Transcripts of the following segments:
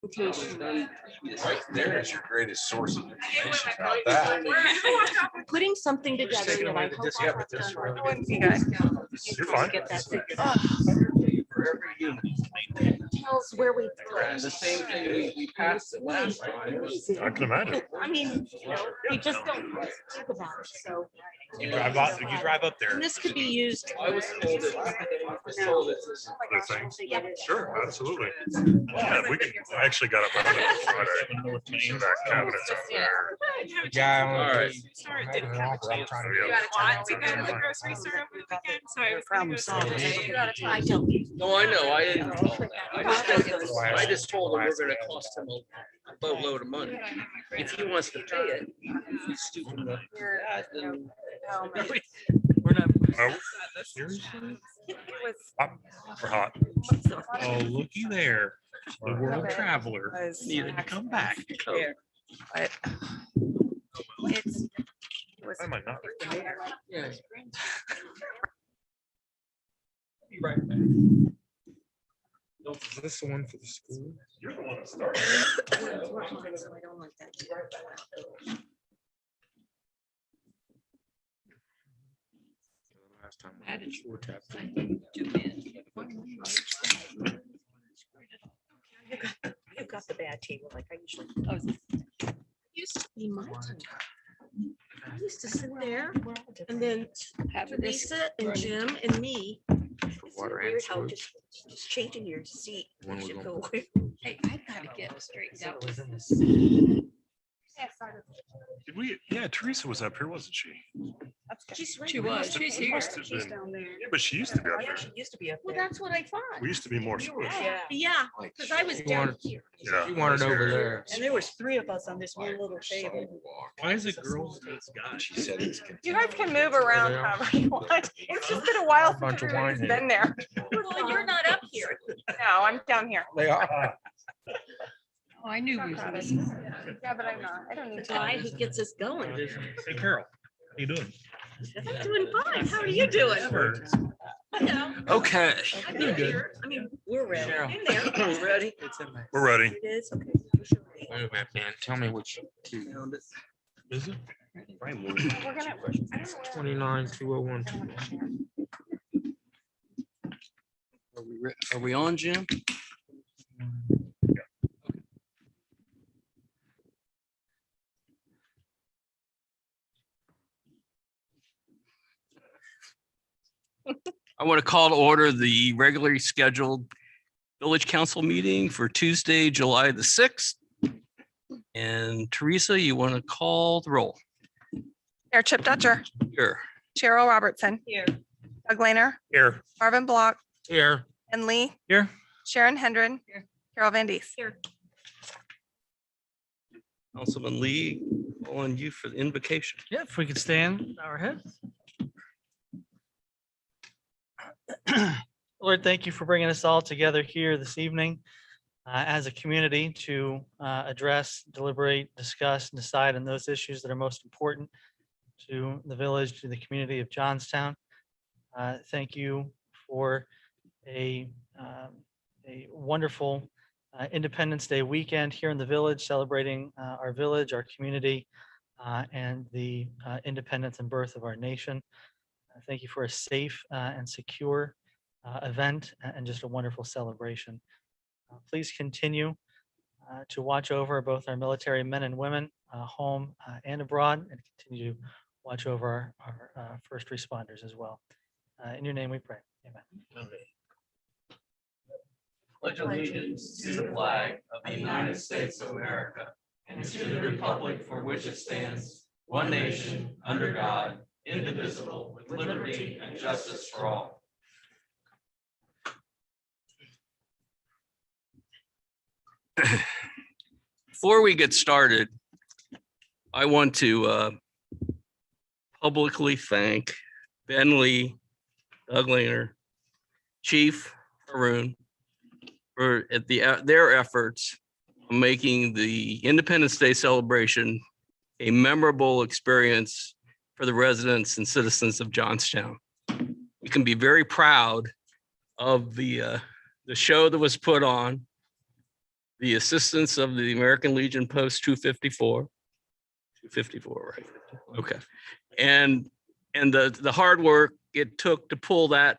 Right there is your greatest source of information about that. Putting something together that I hope Yeah, but this Wouldn't be good. You're fine. get that figured for every unit. tells where we. The same thing we passed it last time. I can imagine. I mean, we just don't talk about it, so. You drive up there. And this could be used. I was told it. I was told it's. Other things. Sure, absolutely. Yeah, I actually got up on it Friday. So that cabinet's up there. Yeah, All right. sorry. Yeah. You got time to go to the grocery store over the weekend? So I was Problem gonna go solved. today. I don't. No, I know. I didn't tell him that. I just told him we're gonna cost him a boatload of money. If he wants to pay it, if he's stupid enough to do that, then. We're not. Oh, Seriously? we're hot. Oh, looky there. The world traveler needed to come back. But it's. I might not. Yeah. Be right back. Is this the one for the school? You're the one that started. Last time. Added Four tap. You got the bad table like I usually. Used to be my time. I used to sit there and then have Lisa and Jim and me. It's water and weird how food. just changing your seat. One You was should on- go away. Hey, I gotta get straightened out. Did we? Yeah, Teresa was up here, wasn't she? She was, she's here. Must have She's been. down there. Yeah, but she used to be up there. She used to be up Well, there. that's what I thought. We used to be more squished. Yeah, because I was She down wanted- here. Yeah. She wanted over there. And there was 3 of us on this one little table. Why is it girls? Guys? She said it's. You guys can move around however you want. It's just been a while Bunch since of everybody's wine been there. Well, you're not up here. No, I'm down here. They are. Oh, I knew we was. Yeah, but I'm not. I don't need The guy to. who gets us going. Hey, Carol, how you doing? I'm doing fine. How are you doing? You know, Okay. I've been here. I mean, we're ready. Cheryl. In there. Ready? We're ready. It is, okay. Wait a minute, man. Tell me which two. Is it? We're gonna. I don't know. 29,201. Are we on, Jim? I want to call to order the regularly scheduled village council meeting for Tuesday, July the 6th. And Teresa, you want to call the roll? Mayor Chip Dutcher, Here. Cheryl Robertson, Here. Doug Laner, Here. Marvin Block, Here. and Lee, Here. Sharon Hendren, Here. Carol Van Dies. Here. Councilman Lee, calling you for the invocation. Yeah, if we could stand our heads. Lord, thank you for bringing us all together here this evening as a community to address, deliberate, discuss, and decide on those issues that are most important to the village, to the community of Johnstown. Thank you for a wonderful Independence Day weekend here in the village, celebrating our village, our community, and the independence and birth of our nation. Thank you for a safe and secure event and just a wonderful celebration. Please continue to watch over both our military men and women, home and abroad, and continue to watch over our first responders as well. In your name we pray. Amen. Pledge allegiance to the flag of the United States of America and to the republic for which it stands, one nation, under God, indivisible, with liberty and justice for all. Before we get started, I want to publicly thank Ben Lee, Doug Laner, Chief Haroon for their efforts on making the Independence Day celebration a memorable experience for the residents and citizens of Johnstown. We can be very proud of the show that was put on, the assistance of the American Legion Post 254. 254, right? Okay. And the hard work it took to pull that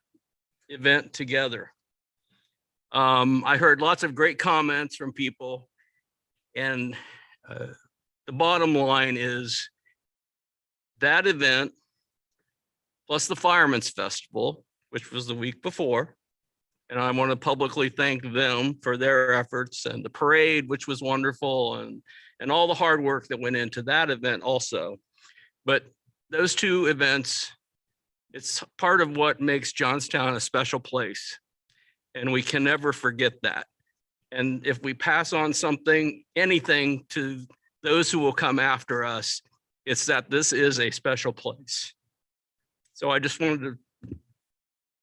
event together. I heard lots of great comments from people, and the bottom line is that event plus the Fireman's Festival, which was the week before. And I want to publicly thank them for their efforts, and the parade, which was wonderful, and all the hard work that went into that event also. But those two events, it's part of what makes Johnstown a special place. And we can never forget that. And if we pass on anything to those who will come after us, it's that this is a special place. So I just wanted to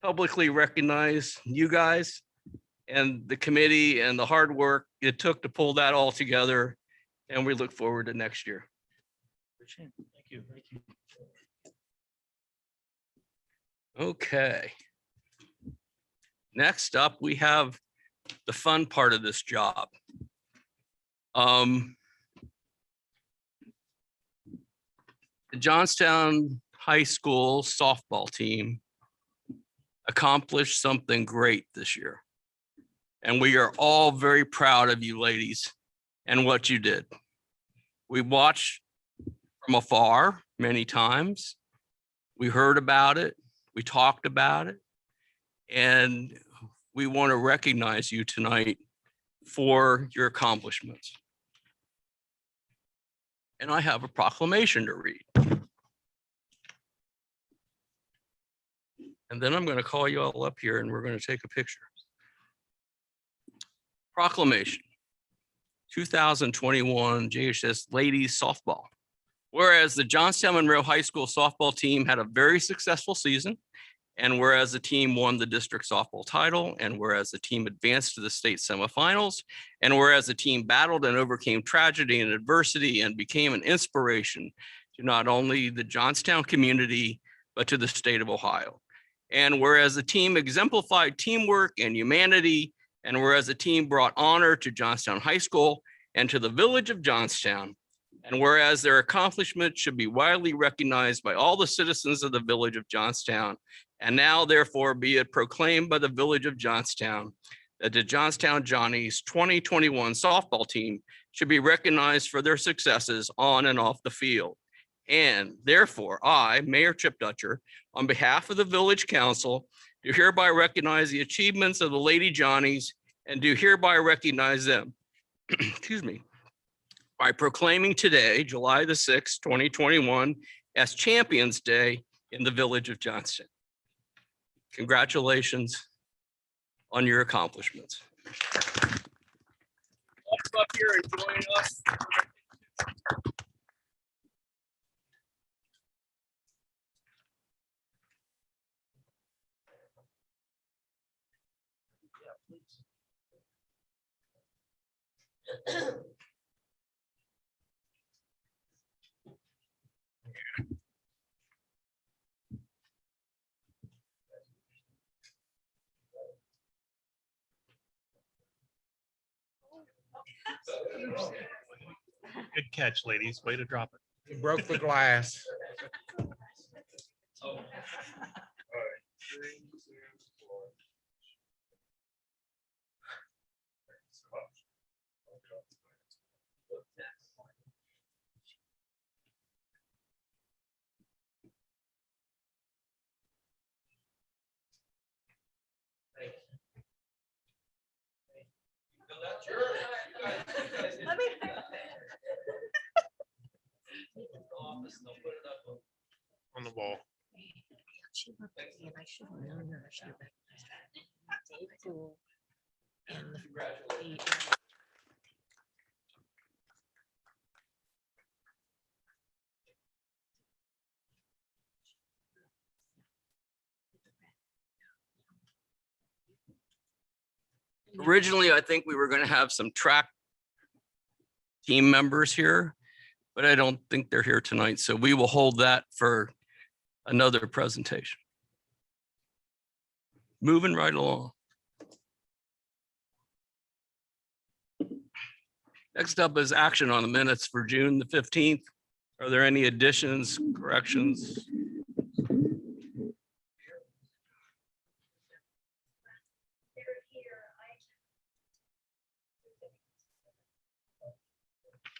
publicly recognize you guys and the committee and the hard work it took to pull that all together. And we look forward to next year. Thank you. Thank you. Okay. Next up, we have the fun part of this job. The Johnstown High School softball team accomplished something great this year. And we are all very proud of you ladies and what you did. We watched from afar many times. We heard about it. We talked about it. And we want to recognize you tonight for your accomplishments. And I have a proclamation to read. And then I'm going to call you all up here and we're going to take a picture. Proclamation, 2021 JHS Ladies Softball. Whereas the Johnstown Monroe High School softball team had a very successful season, and whereas the team won the district softball title, and whereas the team advanced to the state semifinals, and whereas the team battled and overcame tragedy and adversity and became an inspiration to not only the Johnstown community, but to the state of Ohio. And whereas the team exemplified teamwork and humanity, and whereas the team brought honor to Johnstown High School and to the village of Johnstown, and whereas their accomplishments should be widely recognized by all the citizens of the village of Johnstown, and now therefore be it proclaimed by the village of Johnstown that the Johnstown Johnnies 2021 softball team should be recognized for their successes on and off the field. And therefore, I, Mayor Chip Dutcher, on behalf of the Village Council, do hereby recognize the achievements of the Lady Johnnies and do hereby recognize them, excuse me, by proclaiming today, July the 6th, 2021, as Champions Day in the Village of Johnstown. Congratulations on your accomplishments. Come up here and join us. Good catch, ladies. Way to drop it. You broke the glass. On the wall. She looked at me and I should have known her. She recognized her. Dave Poole and the Originally, I think we were going to have some track team members here, but I don't think they're here tonight. So we will hold that for another presentation. Moving right along. Next up is action on the minutes for June the 15th. Are there any additions, corrections?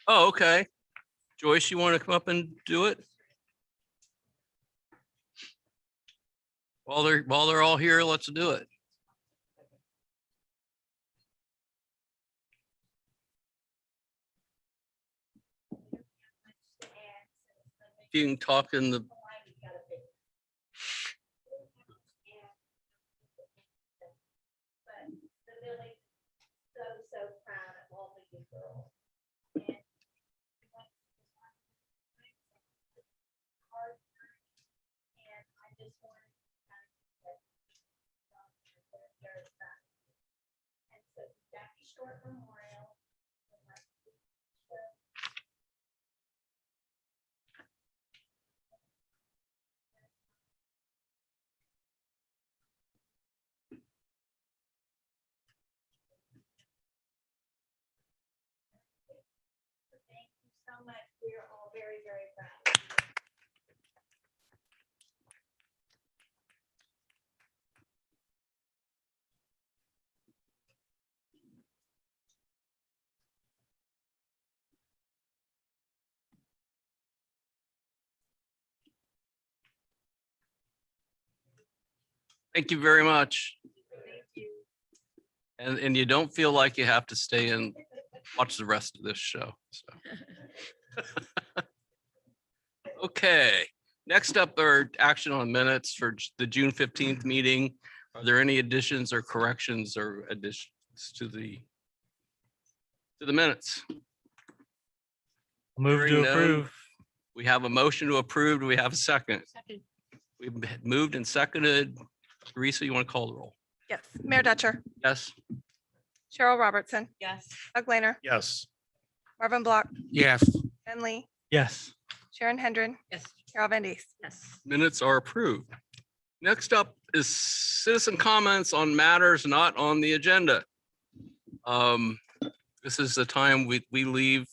Oh, okay. Joyce, you want to come up and do it? While they're all here, let's do it. If you can talk in the, so much. We're all very, very proud. thank you very much. And you don't feel like you have to stay and watch the rest of this show. So. Okay, next up are action on minutes for the June 15th meeting. Are there any additions or corrections or additions to the minutes? Move Hearing to none. approve. We have a motion to approve. Do we have a second? Second. We've moved and seconded. Teresa, you want to call the roll? Yes, Mayor Dutcher, Yes? Cheryl Robertson, Yes. Doug Laner, Yes. Marvin Block, Yes. Ben Lee, Yes. Sharon Hendren, Yes. Carol Van Dies. Yes. Minutes are approved. Next up is citizen comments on matters not on the agenda. This is the time we leave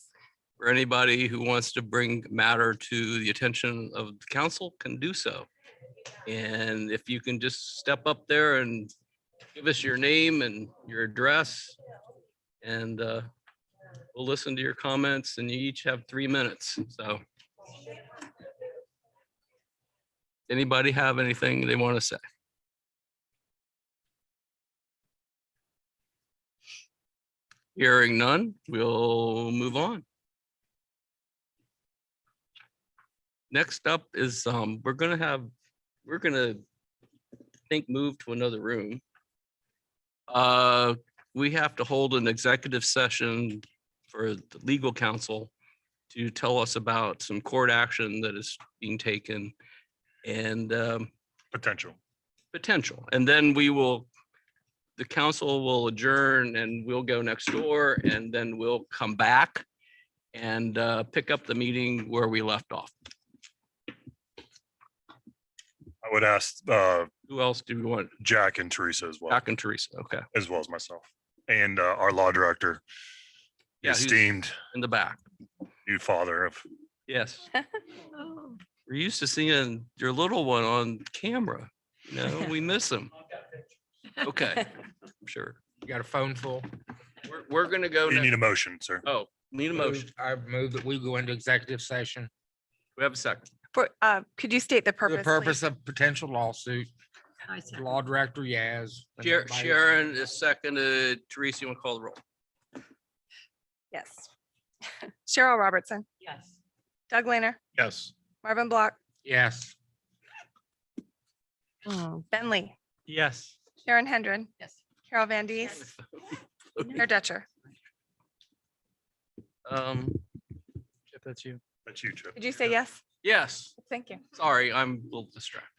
for anybody who wants to bring matter to the attention of the council can do so. And if you can just step up there and give us your name and your address, and we'll listen to your comments, and you each have 3 minutes. So anybody have anything they want to say? Hearing none, we'll move on. Next up is, we're gonna move to another room. We have to hold an executive session for the legal counsel to tell us about some court action that is being taken and Potential. potential. And then the council will adjourn and we'll go next door and then we'll come back and pick up the meeting where we left off. I would ask Who else do we want? Jack and Teresa as well, Jack and Teresa. Okay. as well as myself. And our law director, Yeah, who's esteemed in the back. new father of, Yes. Oh. We're used to seeing your little one on camera. You know, we miss him. Okay, sure. You got a phone full? We're gonna go. you need next- a motion, sir. Oh, need a motion. I move that we go into executive session. We have a second. For, could you state the For purpose? the please? purpose of potential lawsuit, I said. law director Yaz. and everybody- Sharon is seconded. Teresa, you want to call the roll? Yes. Cheryl Robertson, Yes. Doug Laner, Yes. Marvin Block, Yes. Ben Lee, Yes. Sharon Hendren, Yes. Carol Van Dies, Mayor Dutcher. Chip, that's you. That's you, Chip. Did you say yes? Yes, Thank you. sorry, I'm a little distracted.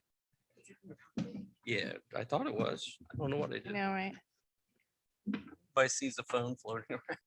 Yeah, I thought it was. I don't know what I I did. know, right? Everybody sees the phone floating around.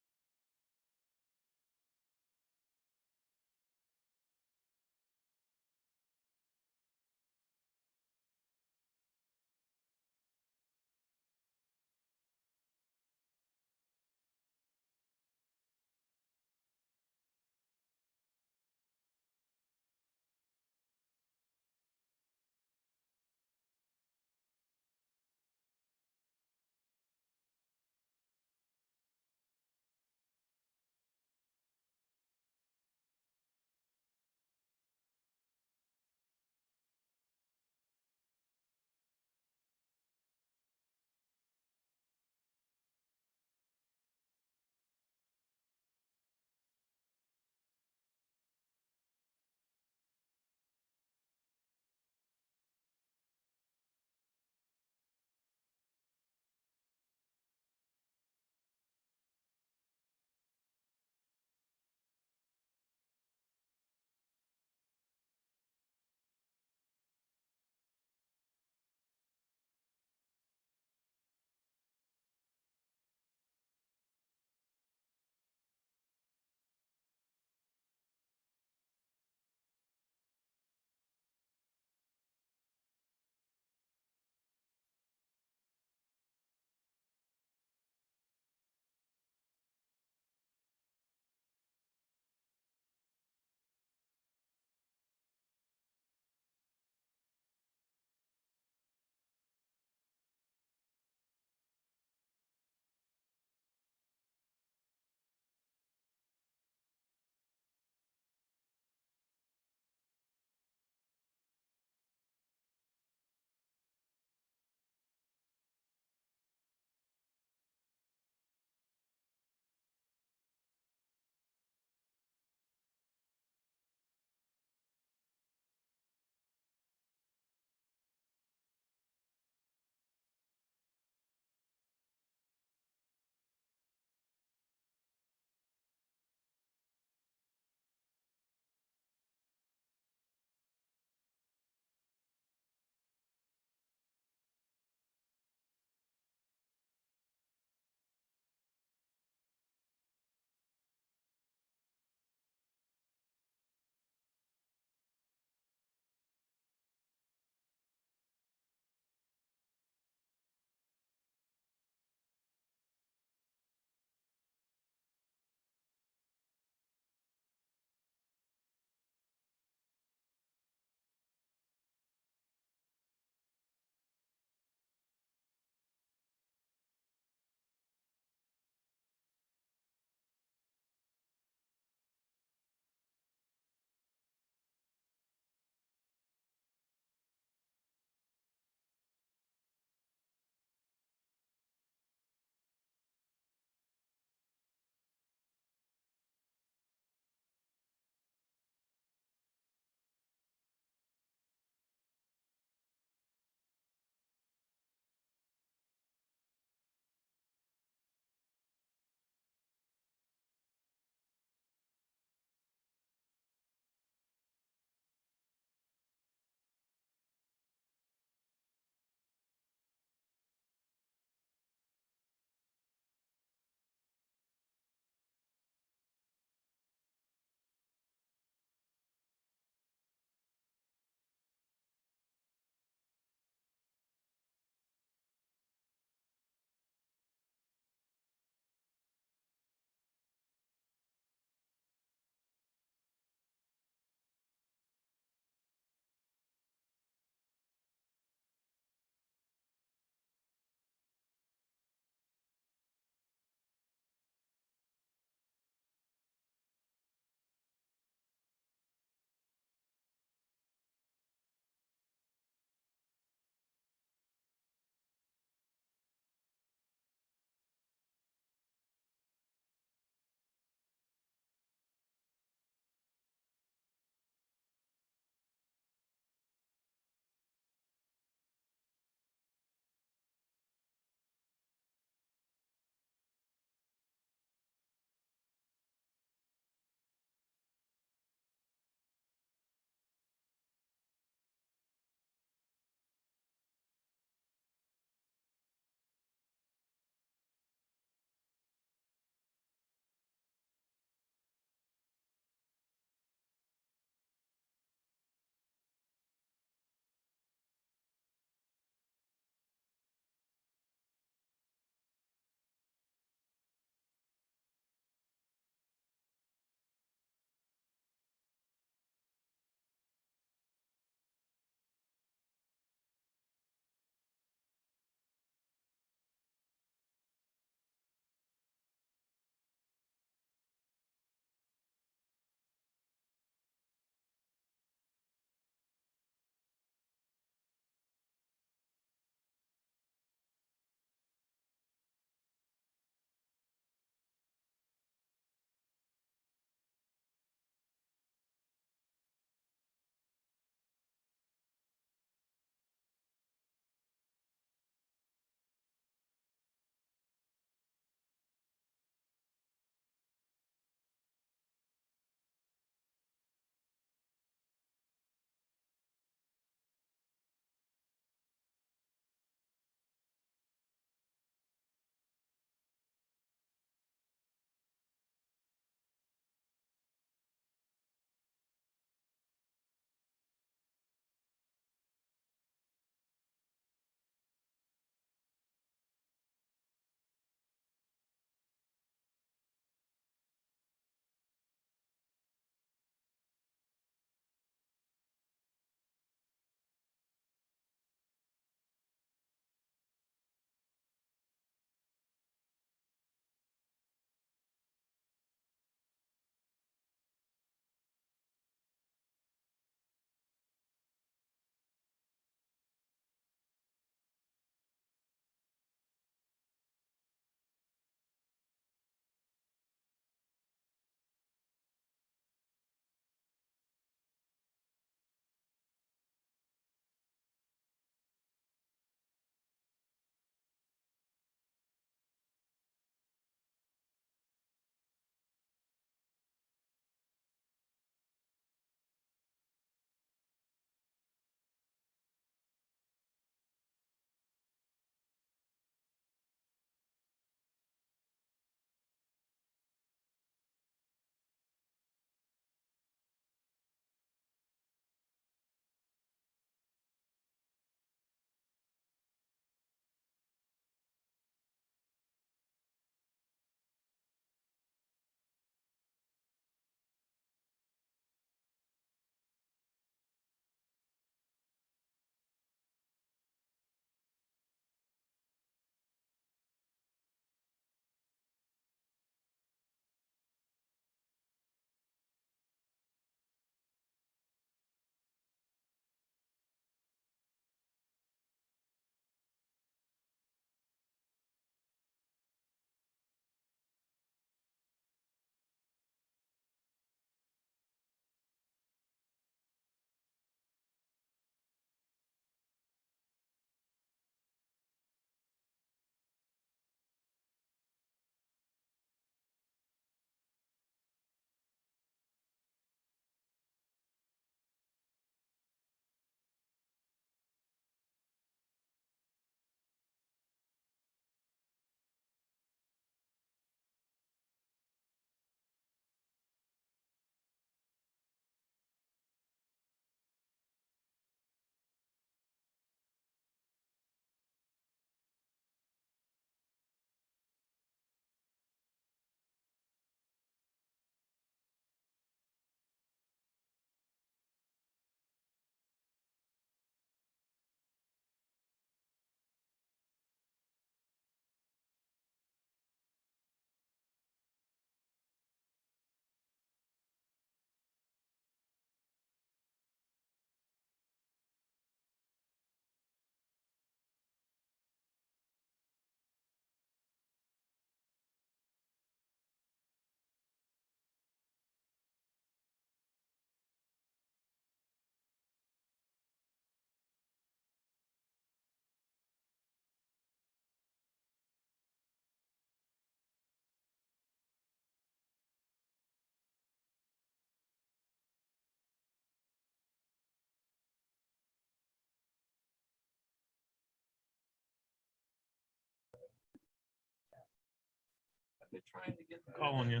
Calling you.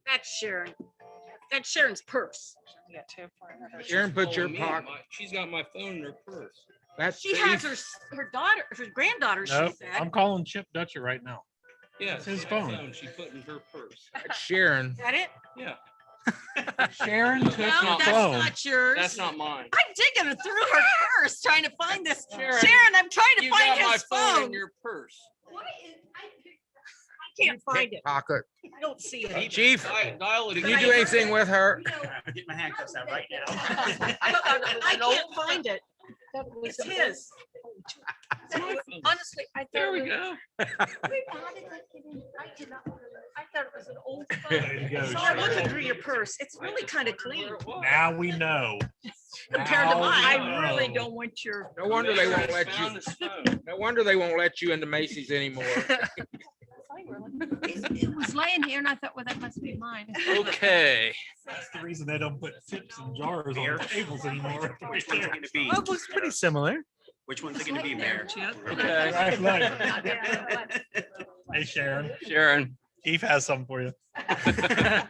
That's Sharon. That's Sharon's purse. Sharon, put your Oh, me, pocket. She's got my phone in her purse. That's She has her daughter, her granddaughter, she Nope, said. I'm calling Chip Dutcher right now. Yeah. It's his my phone. She put in her purse. that's Sharon. Is that it? Yeah, Sharon took No, your that's phone. not yours. that's not mine. I'm digging through her purse trying to find this. Sharon, Sharon, I'm trying to You find got my his phone in phone. your purse. I can't find it. Pocket. I don't see it. Chief, Dial it did again. you do anything with her? Get my handcuffs out right now. I can't find it. It's his. Honestly, I thought. There we it was- go. I did not. I thought it was an old Way phone. to go, So I'm looking Sharon. through your purse. It's really kind of clean Now we know. compared to Now we mine. know. I really don't want your. No wonder they won't let Found you, his phone. no wonder they won't let you into Macy's anymore. It was laying here and I thought, well, that must be mine. Okay, That's the reason they don't put tips and jars on tables anymore. Which one's it gonna be? Well, it looks pretty similar. Which one's it gonna be, Mayor? okay. Right, right. Hey, Sharon, Sharon, Chief has something for you. Their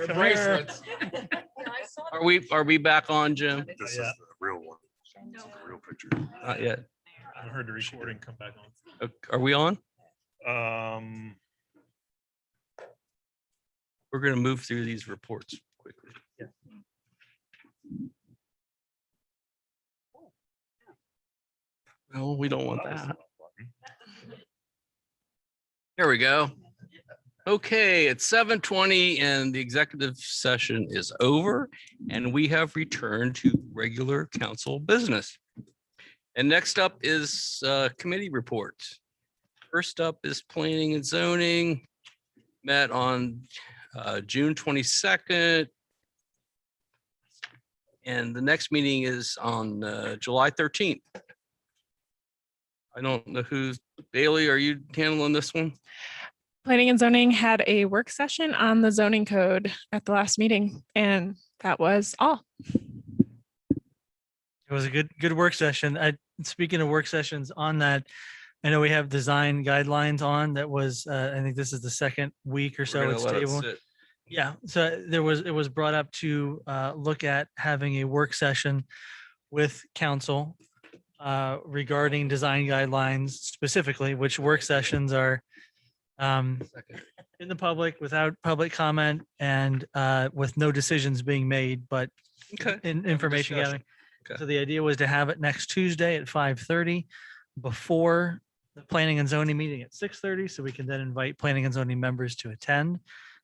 Come bracelets. are we back on, Jim? This is Yeah. the real one. It's the real picture. Not yet. I heard the recording come back Are we on? on. We're gonna move through these reports quickly. No, we don't want that. Here we go. Okay, it's 7:20 and the executive session is over and we have returned to regular council business. And next up is committee reports. First up is planning and zoning. Met on June 22nd. And the next meeting is on July 13th. I don't know who's, Bailey, are you handling this one? Planning and zoning had a work session on the zoning code at the last meeting, and that was all. It was a good work session. Speaking of work sessions on that, I know we have design guidelines on that was, I think this is the second week or We're so gonna it's let it tabled. sit. Yeah, so it was brought up to look at having a work session with council regarding design guidelines specifically, which work sessions are in the public without public comment and with no decisions being made, but Okay. in information discussion. gathering. Okay. So the idea was to have it next Tuesday at 5:30 before the planning and zoning meeting at 6:30, so we can then invite planning and zoning members to attend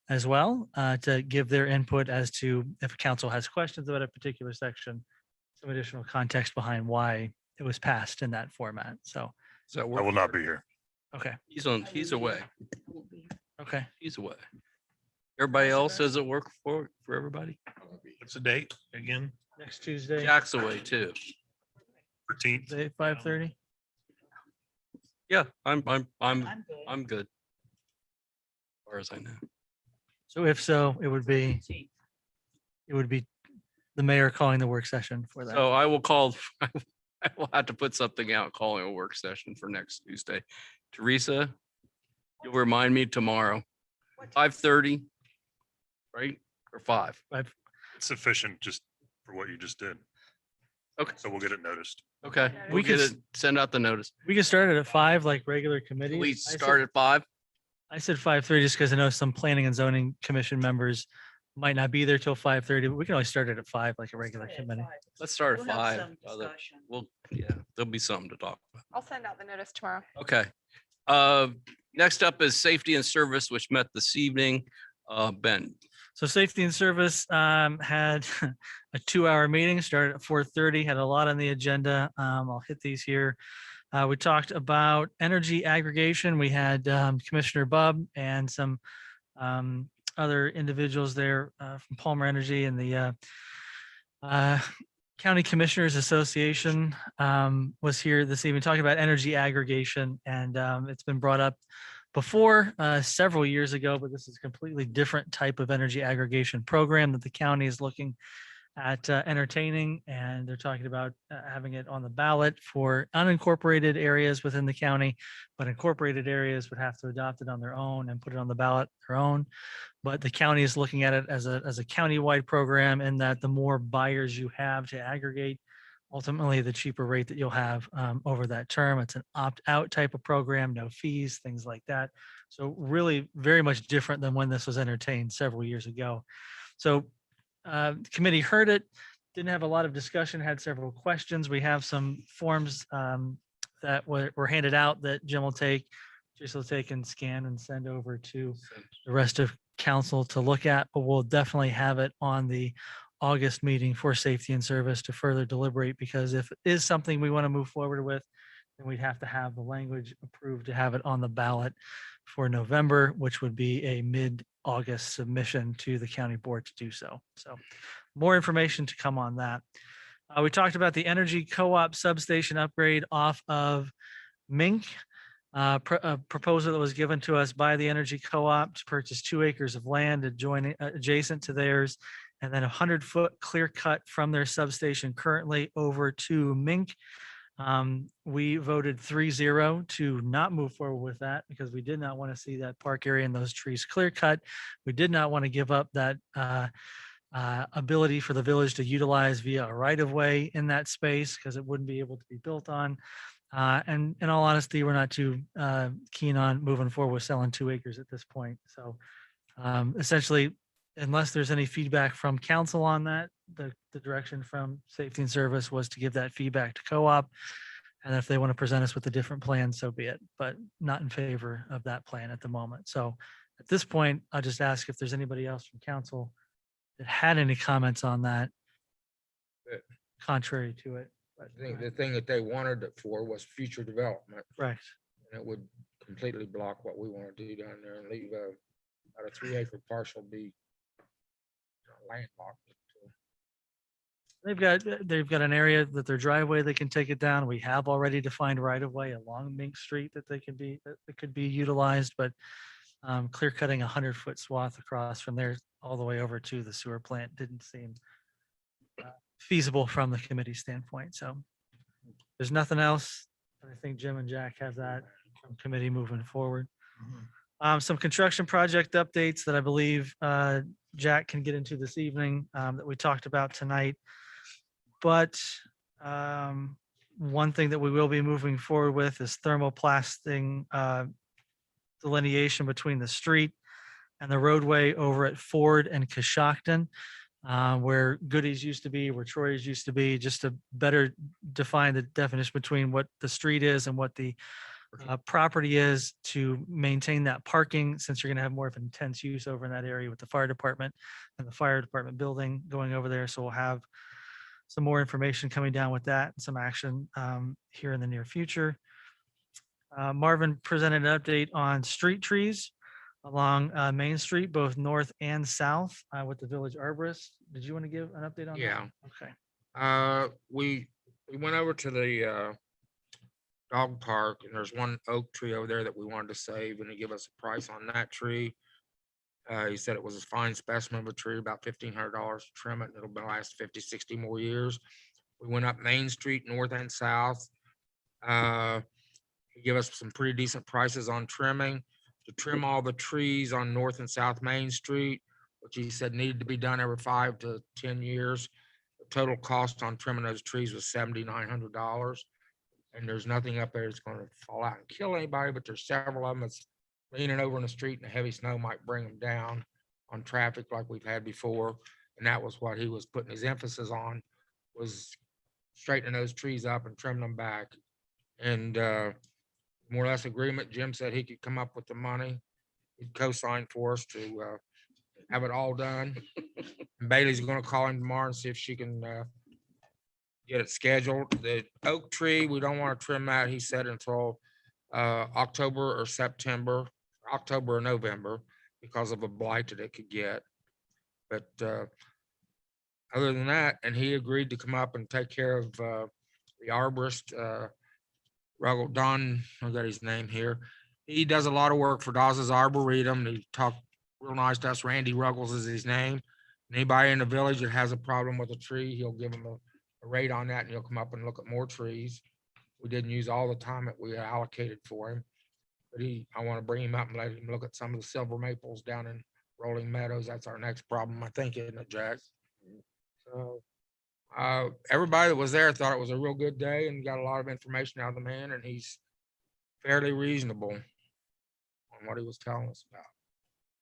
as well, to give their input as to if council has questions about a particular section, some additional context behind why it was passed in that format. So, Does that I work? will not be here. okay, He's away. okay. He's away. Everybody else, does it work for everybody? What's the date again? Next Tuesday, Jack's away too. 13th. 5:30. Yeah, I'm good. As far as I know. So if so, it would be the mayor calling the work session for that. So I will call, I will have to put something out calling a work session for next Tuesday. Teresa, you'll remind me tomorrow, 5:30, right? Or 5? It's sufficient just for what you just did. Okay. So we'll get it noticed. Okay, We we'll get could it, send out the notice. We can start it at 5 like regular committee. We start at 5? I said 5:30 just because I know some planning and zoning commission members might not be there till 5:30, but we can always start it at 5 like a regular committee. Let's start at 5. Well, yeah, there'll be something to talk about. I'll send out the notice tomorrow. Okay. Next up is safety and service, which met this evening. Ben, So safety and service had a 2-hour meeting, started at 4:30, had a lot on the agenda. I'll hit these here. We talked about energy aggregation. We had Commissioner Bub and some other individuals there from Palmer Energy and the County Commissioners Association was here this evening talking about energy aggregation. And it's been brought up before several years ago, but this is a completely different type of energy aggregation program that the county is looking at entertaining, and they're talking about having it on the ballot for unincorporated areas within the county, but incorporated areas would have to adopt it on their own and put it on the ballot their own. But the county is looking at it as a county-wide program, in that the more buyers you have to aggregate, ultimately the cheaper rate that you'll have over that term. It's an opt-out type of program, no fees, things like that. So really very much different than when this was entertained several years ago. So committee heard it, didn't have a lot of discussion, had several questions. We have some forms that were handed out that Jim will take, Jason will take and scan and send over to the rest of council to look at, but we'll definitely have it on the August meeting for safety and service to further deliberate, because if it is something we want to move forward with, then we'd have to have the language approved to have it on the ballot for November, which would be a mid-August submission to the county board to do so. So more information to come on that. We talked about the energy co-op substation upgrade off of Mink. A proposal that was given to us by the energy co-op to purchase 2 acres of land adjacent to theirs, and then 100-foot clear cut from their substation currently over to Mink. We voted 3-0 to not move forward with that, because we did not want to see that park area and those trees clear cut. We did not want to give up that ability for the village to utilize via a right of way in that space, because it wouldn't be able to be built on. And in all honesty, we're not too keen on moving forward with selling 2 acres at this point. So essentially, unless there's any feedback from council on that, the direction from safety and service was to give that feedback to co-op. And if they want to present us with a different plan, so be it, but not in favor of that plan at the moment. So at this point, I'll just ask if there's anybody else from council that had any comments on that contrary to it. I think the thing that they wanted it for was future development, Right. and it would completely block what we want to do down there and leave about a 3-acre parcel be landlocked. They've got an area that their driveway, they can take it down. We have already defined right of way along Mink Street that could be utilized, but clear cutting 100-foot swath across from there all the way over to the sewer plant didn't seem feasible from the committee standpoint. So there's nothing else. I think Jim and Jack have that from committee moving forward. Some construction project updates that I believe Jack can get into this evening that we talked about tonight. But one thing that we will be moving forward with is thermoplasting delineation between the street and the roadway over at Ford and Coshocton, where Goody's used to be, where Troy's used to be, just to better define the definition between what the street is and what the property is, to maintain that parking, since you're going to have more of an intense use over in that area with the fire department and the fire department building going over there. So we'll have some more information coming down with that and some action here in the near future. Marvin presented an update on street trees along Main Street, both north and south with the village arborist. Did you want to give an update on that? Yeah. Okay. We went over to the dog park, and there's one oak tree over there that we wanted to save, and he gave us a price on that tree. He said it was a fine specimen of a tree, about $1,500 to trim it, and it'll last 50, 60 more years. We went up Main Street, north and south. He gave us some pretty decent prices on trimming. To trim all the trees on North and South Main Street, which he said needed to be done every 5 to 10 years. The total cost on trimming those trees was $7,900. And there's nothing up there that's going to fall out and kill anybody, but there's several of them that's leaning over in the street, and the heavy snow might bring them down on traffic like we've had before. And that was what he was putting his emphasis on, was straightening those trees up and trimming them back. And more or less agreement, Jim said he could come up with the money. He'd co-sign for us to have it all done. And Bailey's gonna call him tomorrow and see if she can get it scheduled. The oak tree, we don't want to trim that, he said, until October or September, October or November, because of a blight that it could get. But other than that, and he agreed to come up and take care of the arborist, Don, I got his name here. He does a lot of work for Dawes Arboretum. He talked real nice to us. Randy Ruggles is his name. Anybody in the village that has a problem with a tree, he'll give them a rate on that and he'll come up and look at more trees. We didn't use all the time that we allocated for him. But I want to bring him up and let him look at some of the silver maples down in Rolling Meadows. That's our next problem, I think, isn't it, Jack? So, everybody that was there thought it was a real good day and got a lot of information out of the man, and he's fairly reasonable on what he was telling us about.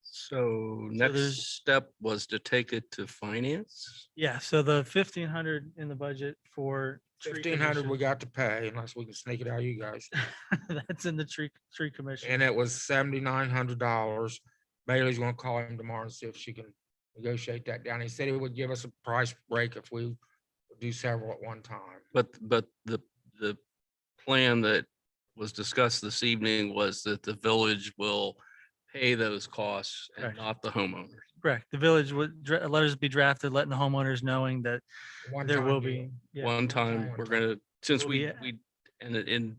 So there's- next step was to take it to finance. Yeah, so the 1,500 in the budget for. tree 1,500 we commission, got to pay unless we can sneak it out of you guys. That's in the tree commission. And it was $7,900. Bailey's gonna call him tomorrow and see if she can negotiate that down. He said he would give us a price break if we would do several at one time. But the plan that was discussed this evening was that the village will pay those costs and Correct. not the homeowners. Correct. The village would, letters be drafted, letting the homeowners knowing that there One-time will deal. be. yeah, One time, we're gonna, since Will we, be- and in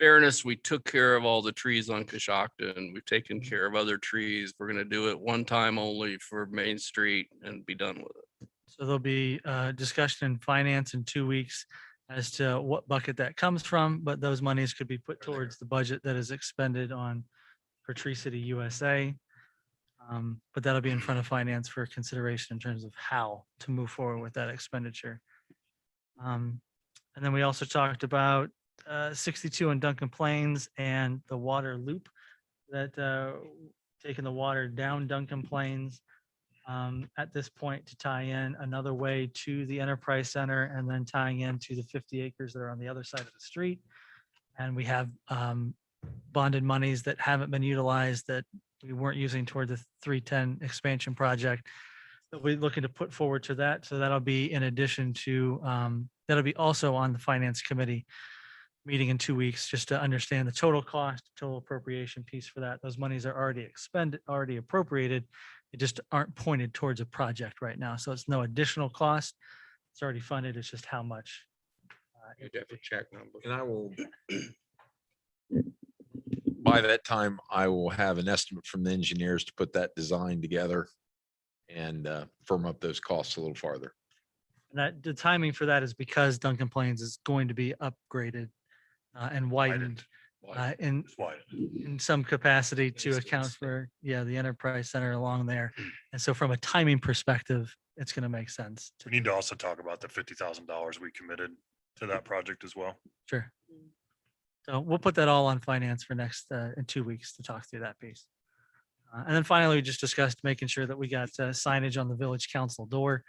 fairness, we took care of all the trees on Coshocton and we've taken Mm-hmm. care of other trees. We're gonna do it one time only for Main Street and be done with it. So there'll be discussion in finance in 2 weeks as to what bucket that comes from, but those monies could be put towards the budget that is expended on for Tree City USA. But that'll be in front of finance for consideration in terms of how to move forward with that expenditure. And then we also talked about 62 in Duncan Plains and the water loop that taking the water down Duncan Plains at this point to tie in another way to the Enterprise Center and then tying into the 50 acres that are on the other side of the street. And we have bonded monies that haven't been utilized that we weren't using toward the 310 expansion project that we're looking to put forward to that. So that'll be in addition to, that'll be also on the Finance Committee meeting in 2 weeks, just to understand the total cost, total appropriation piece for that. Those monies are already expended, already appropriated. They just aren't pointed towards a project right now. So it's no additional cost. It's already funded. It's just how much. You'd have to check number. And I will, by that time, I will have an estimate from the engineers to put that design together and firm up those costs a little farther. And that the timing for that is because Duncan Plains is going to be upgraded and widened in It's wide. some capacity to It's- account it's- for, the Enterprise Center along there. And so from a timing perspective, it's going to make sense. We need to also talk about the $50,000 we committed to that project as well. Sure. So we'll put that all on finance for next, in 2 weeks to talk through that piece. And then finally, we just discussed making sure that we got signage on the village council door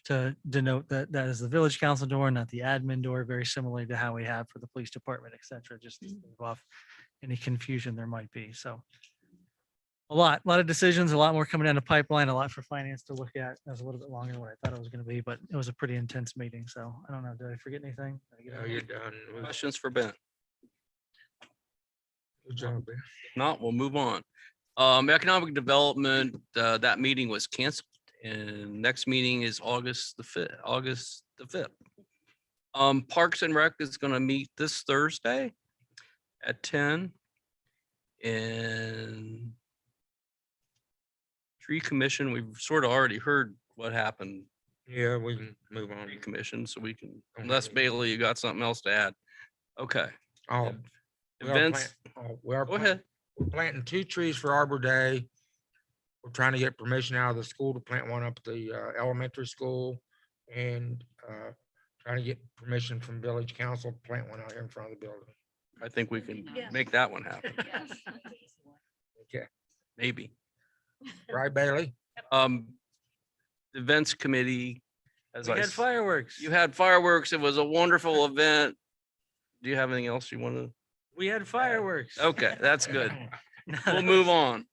to denote that that is the village council door, not the admin door, very similarly to how we have for the police department, et cetera, just to stave off any confusion there might be. So a lot of decisions, a lot more coming down the pipeline, a lot for finance to look at. That was a little bit longer than what I thought it was going to be, but it was a pretty intense meeting. So I don't know, did I forget anything? Did I get No, everything? you're done. It was- Questions for Ben? Good job, Ben. If not, we'll move on. Economic development, that meeting was canceled and next meeting is August the 5th. Parks and Rec is gonna meet this Thursday at 10. And Tree Commission, we've sort of already heard what happened, Yeah, we can move on. Tree Commission, so we can, Don't unless have any- Bailey, you got something else to add? Okay, Oh, we are events, we are go plant- ahead. We're planting 2 trees for Arbor Day. We're trying to get permission out of the school to plant one up at the elementary school and trying to get permission from village council to plant one out here in front of the building. I think we can Yeah. make that one happen, Okay, maybe. right, Bailey? Events committee. As We I, had s- fireworks. you had fireworks. It was a wonderful event. Do you have anything else you want to? We had fireworks. Okay, that's good. We'll move on.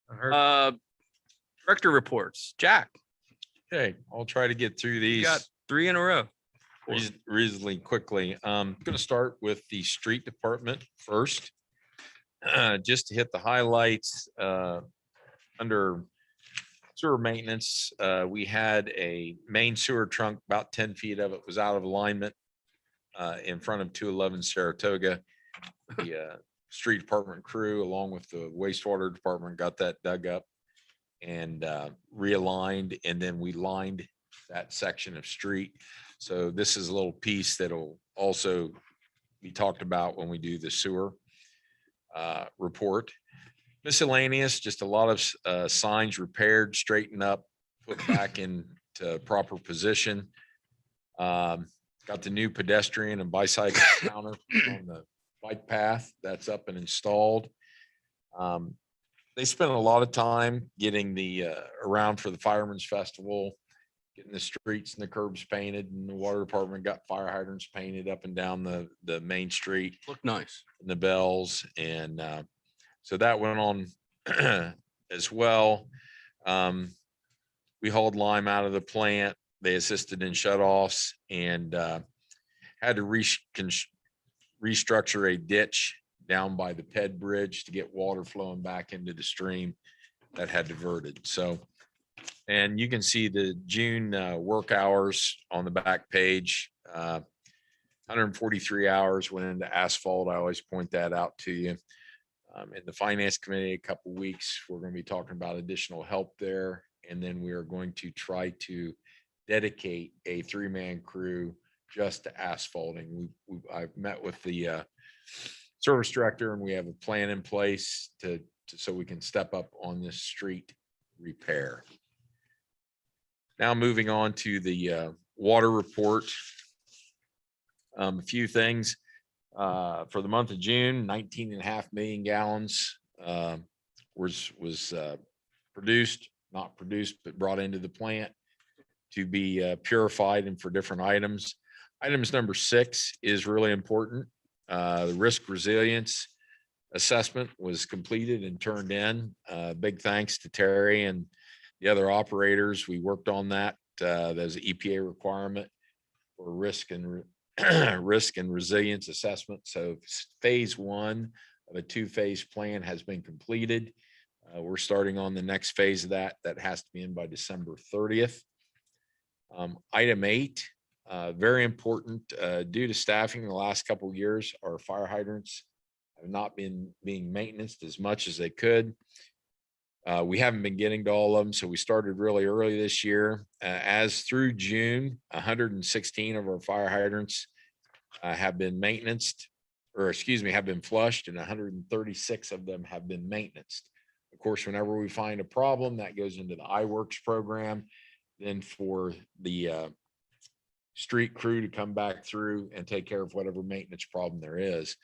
I heard- Director reports. Jack, Okay, I'll try to get through you these got 3 in a row. reasonably quickly. I'm going to start with the street department first. Just to hit the highlights, under sewer maintenance, we had a main sewer trunk, about 10 feet of it was out of alignment in front of 211 Saratoga. The street department crew, along with the wastewater department, got that dug up and realigned, and then we lined that section of street. So this is a little piece that'll also be talked about when we do the sewer report. Miscellaneous, just a lot of signs repaired, straightened up, put back into proper position. Got the new pedestrian and bicycle counter on the bike path that's up and installed. They spent a lot of time getting the around for the Fireman's Festival, getting the streets and the curbs painted, and the water department got fire hydrants painted up and down the main street Look nice. and the bells. And so that went on as well. We hauled lime out of the plant. They assisted in shutoffs and had to restructure a ditch down by the Ped Bridge to get water flowing back into the stream that had diverted. So, and you can see the June work hours on the back page. 143 hours went into asphalt. I always point that out to you. In the finance committee, a couple weeks, we're going to be talking about additional help there. And then we are going to try to dedicate a 3-man crew just to asphalting. I've met with the service director, and we have a plan in place so we can step up on this street repair. Now moving on to the water report. A few things. For the month of June, 19.5 million gallons was produced, not produced, but brought into the plant to be purified and for different items. Items number 6 is really important. The risk resilience assessment was completed and turned in. Big thanks to Terry and the other operators. We worked on that. There's an EPA requirement for risk and resilience assessment. So phase 1 of a 2-phase plan has been completed. We're starting on the next phase of that. That has to be in by December 30th. Item 8, very important. Due to staffing in the last couple of years, our fire hydrants have not been being maintained as much as they could. We haven't been getting to all of them, so we started really early this year. As through June, 116 of our fire hydrants have been maintained, have been flushed, and 136 of them have been maintained. Of course, whenever we find a problem, that goes into the iWorks program. Then for the street crew to come back through and take care of whatever maintenance problem there is.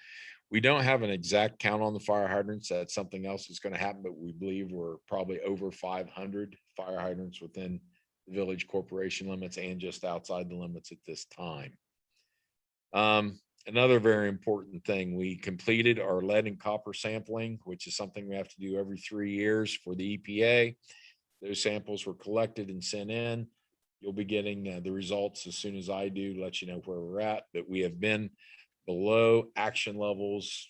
We don't have an exact count on the fire hydrants. That's something else that's going to happen, but we believe we're probably over 500 fire hydrants within the village corporation limits and just outside the limits at this time. Another very important thing, we completed our lead and copper sampling, which is something we have to do every 3 years for the EPA. Those samples were collected and sent in. You'll be getting the results as soon as I do, let you know where we're at, but we have been below action levels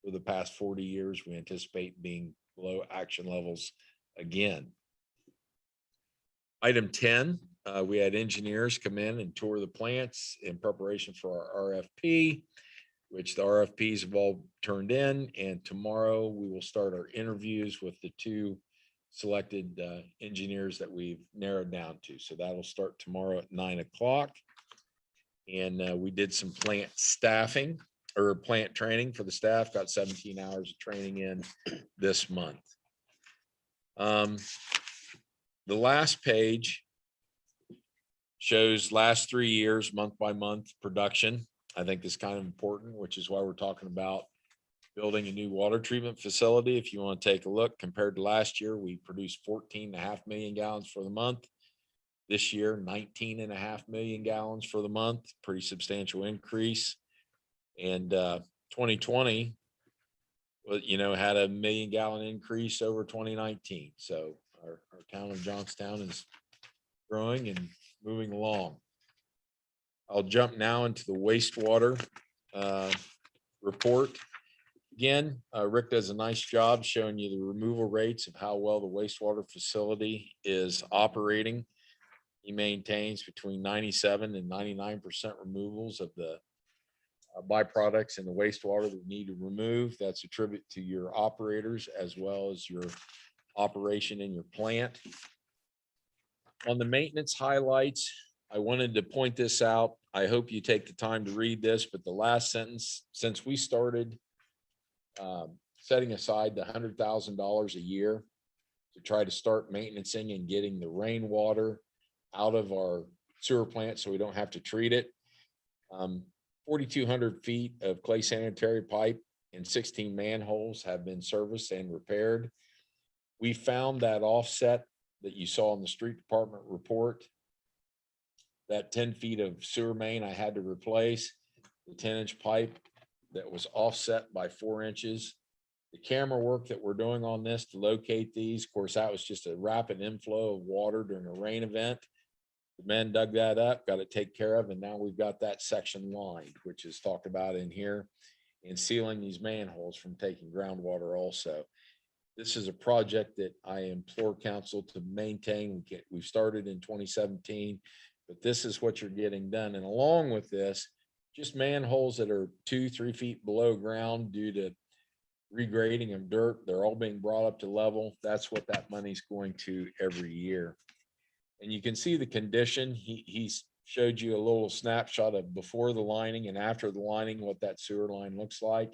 for the past 40 years. We anticipate being below action levels again. Item 10, we had engineers come in and tour the plants in preparation for our RFP, which the RFPs have all turned in. And tomorrow we will start our interviews with the 2 selected engineers that we've narrowed down to. So that'll start tomorrow at 9 o'clock. And we did some plant staffing or plant training for the staff, got 17 hours of training in this month. The last page shows last 3 years, month by month production. I think this is kind of important, which is why we're talking about building a new water treatment facility. If you want to take a look, compared to last year, we produced 14.5 million gallons for the month. This year, 19.5 million gallons for the month, pretty substantial increase. And 2020, had a 1 million gallon increase over 2019. So our town of Johnstown is growing and moving along. I'll jump now into the wastewater report. Again, Rick does a nice job showing you the removal rates of how well the wastewater facility is operating. He maintains between 97 and 99% removals of the byproducts in the wastewater that we need to remove. That's a tribute to your operators as well as your operation in your plant. On the maintenance highlights, I wanted to point this out. I hope you take the time to read this, but the last sentence, since we started setting aside the $100,000 a year to try to start maintaining and getting the rainwater out of our sewer plant so we don't have to treat it. 4,200 feet of clay sanitary pipe and 16 manholes have been serviced and repaired. We found that offset that you saw in the street department report. That 10 feet of sewer main I had to replace, the 10-inch pipe that was offset by 4 inches. The camera work that we're doing on this to locate these, of course, that was just a rapid inflow of water during a rain event. The men dug that up, got it taken care of, and now we've got that section lined, which is talked about in here, and sealing these manholes from taking groundwater also. This is a project that I implore council to maintain. We've started in 2017, but this is what you're getting done. And along with this, just manholes that are 2-3 feet below ground due to regrading of dirt, they're all being brought up to level. That's what that money's going to every year. And you can see the condition. He's showed you a little snapshot of before the lining and after the lining, what that sewer line looks like.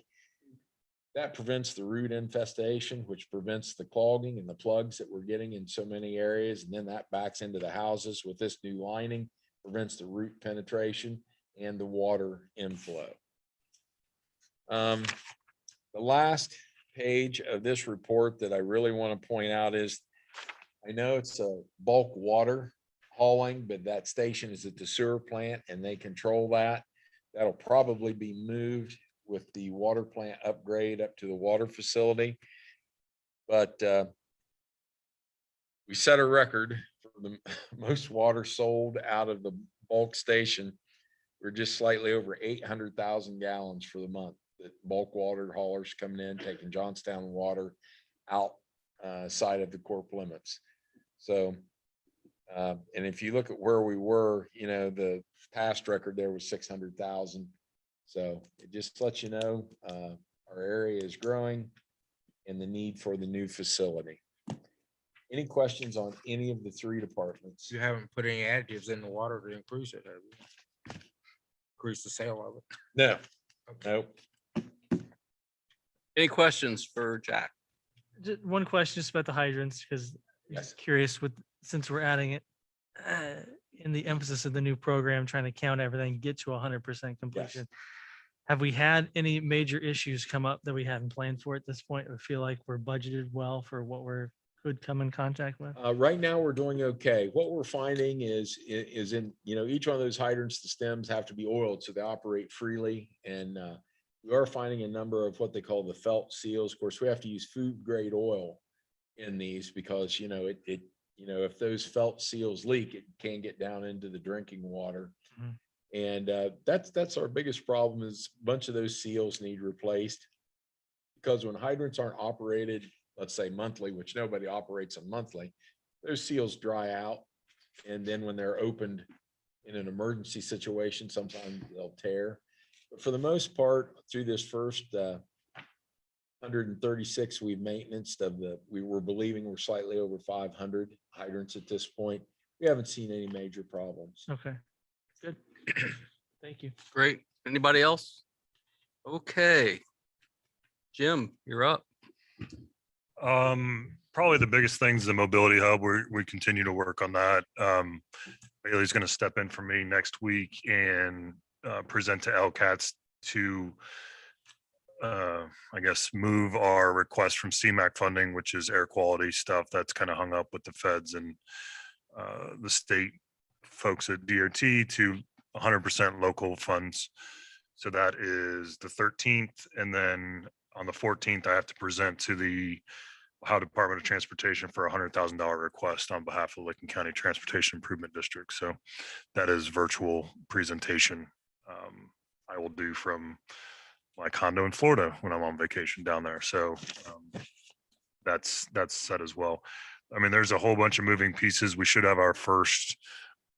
That prevents the root infestation, which prevents the clogging and the plugs that we're getting in so many areas. And then that backs into the houses with this new lining, prevents the root penetration and the water inflow. The last page of this report that I really want to point out is, I know it's a bulk water hauling, but that station is at the sewer plant and they control that. That'll probably be moved with the water plant upgrade up to the water facility. But we set a record for the most water sold out of the bulk station. We're just slightly over 800,000 gallons for the month. That bulk water haulers coming in, taking Johnstown water out side of the corp limits. So, and if you look at where we were, you know, the past record there was 600,000. So it just lets you know our area is growing and the need for the new facility. Any questions on any of the 3 departments? You haven't put any additives in the water to increase it, have you? Increase the sale of it? No, nope. Any questions for Jack? Just one question just about the hydrants, because Yes. curious with, since we're adding it in the emphasis of the new program, trying to count everything, get to 100% completion. Have we had any major issues come up that we haven't planned for at this point, or feel like we're budgeted well for what we're could come in contact with? Right now, we're doing okay. What we're finding is in, you know, each one of those hydrants, the stems have to be oiled so they operate freely. And we are finding a number of what they call the felt seals. Of course, we have to use food grade oil in these because, you know, you know, if those felt seals leak, it can get down into the drinking water. Mhm. And that's our biggest problem is a bunch of those seals need replaced. Because when hydrants aren't operated, let's say monthly, which nobody operates them monthly, those seals dry out. And then when they're opened in an emergency situation, sometimes they'll tear. But for the most part, through this first 136 we've maintained of we were believing we're slightly over 500 hydrants at this point. We haven't seen any major problems. Okay, good. Thank you. Great. Anybody else? Okay. Jim, you're up. Probably the biggest thing is the mobility hub. We continue to work on that. Bailey's going to step in for me next week and present to LCATS to, I guess, move our request from CMAQ funding, which is air quality stuff that's kind of hung up with the feds and the state folks at DOT, to 100% local funds. So that is the 13th. And then on the 14th, I have to present to the Ohio Department of Transportation for a $100,000 request on behalf of Licking County Transportation Improvement District. So that is virtual presentation I will do from my condo in Florida when I'm on vacation down there. So that's set as well. I mean, there's a whole bunch of moving pieces. We should have our first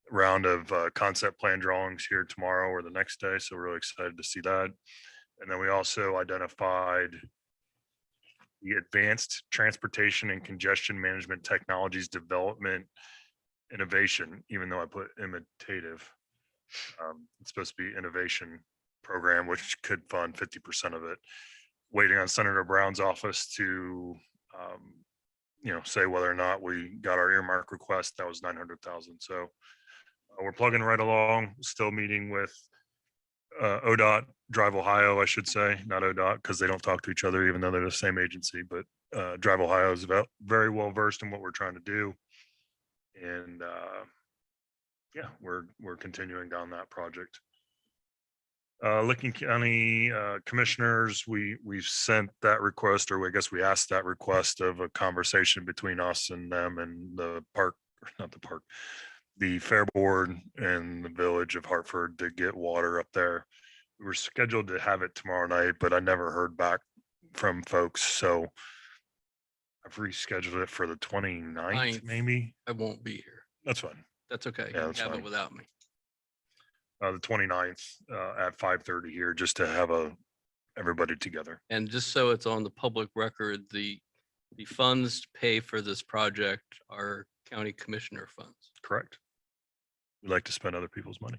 round of concept plan drawings here tomorrow or the next day. So we're really excited to see that. And then we also identified the Advanced Transportation and Congestion Management Technologies Development Innovation, even though I put imitative. It's supposed to be innovation program, which could fund 50% of it. Waiting on Senator Brown's office to, say whether or not we got our earmark request. That was 900,000. So we're plugging right along, still meeting with ODOT, Drive Ohio, I should say, not ODOT, because they don't talk to each other, even though they're the same agency, but Drive Ohio is very well versed in what we're trying to do. And yeah, we're continuing down that project. Licking County commissioners, we've sent that request, or I guess we asked that request of a conversation between us and them and the park, or not the park, the Fair Board and the Village of Hartford to get water up there. We were scheduled to have it tomorrow night, but I never heard back from folks, so I've rescheduled it for the 29th, Ninth. maybe. I won't be here. That's fine. That's okay. Yeah, You that's can have fine. it without me. The 29th at 5:30 here, just to have everybody together. And just so it's on the public record, the funds to pay for this project are county commissioner funds. Correct. We like to spend other people's money.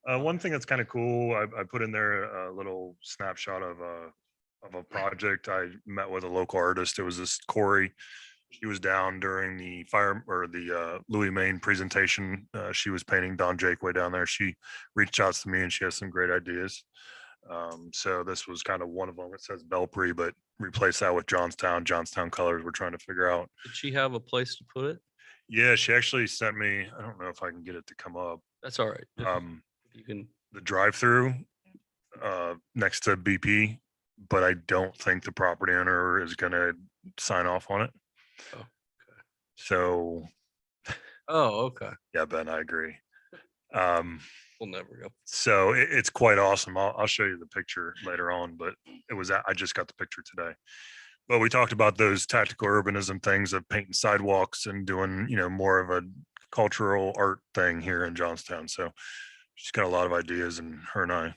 One thing that's kind of cool, I put in there a little snapshot of a project. I met with a local artist. It was this Corey. She was down during the fire or the Louis Maine presentation. She was painting Don Jakeway down there. She reached out to me and she has some great ideas. So this was kind of one of them. It says Belpre, but replace that with Johnstown colors. We're trying to figure out. Did she have a place to put it? Yeah, she actually sent me, I don't know if I can get it to come up. That's all right. If you can, The drive-through next to BP, but I don't think the property owner is gonna sign off on it. Oh, So, okay. yeah, Ben, I agree. We'll never go. So it's quite awesome. I'll show you the picture later on, but I just got the picture today. But we talked about those tactical urbanism things of painting sidewalks and doing, more of a cultural art thing here in Johnstown. So she's got a lot of ideas, and her and I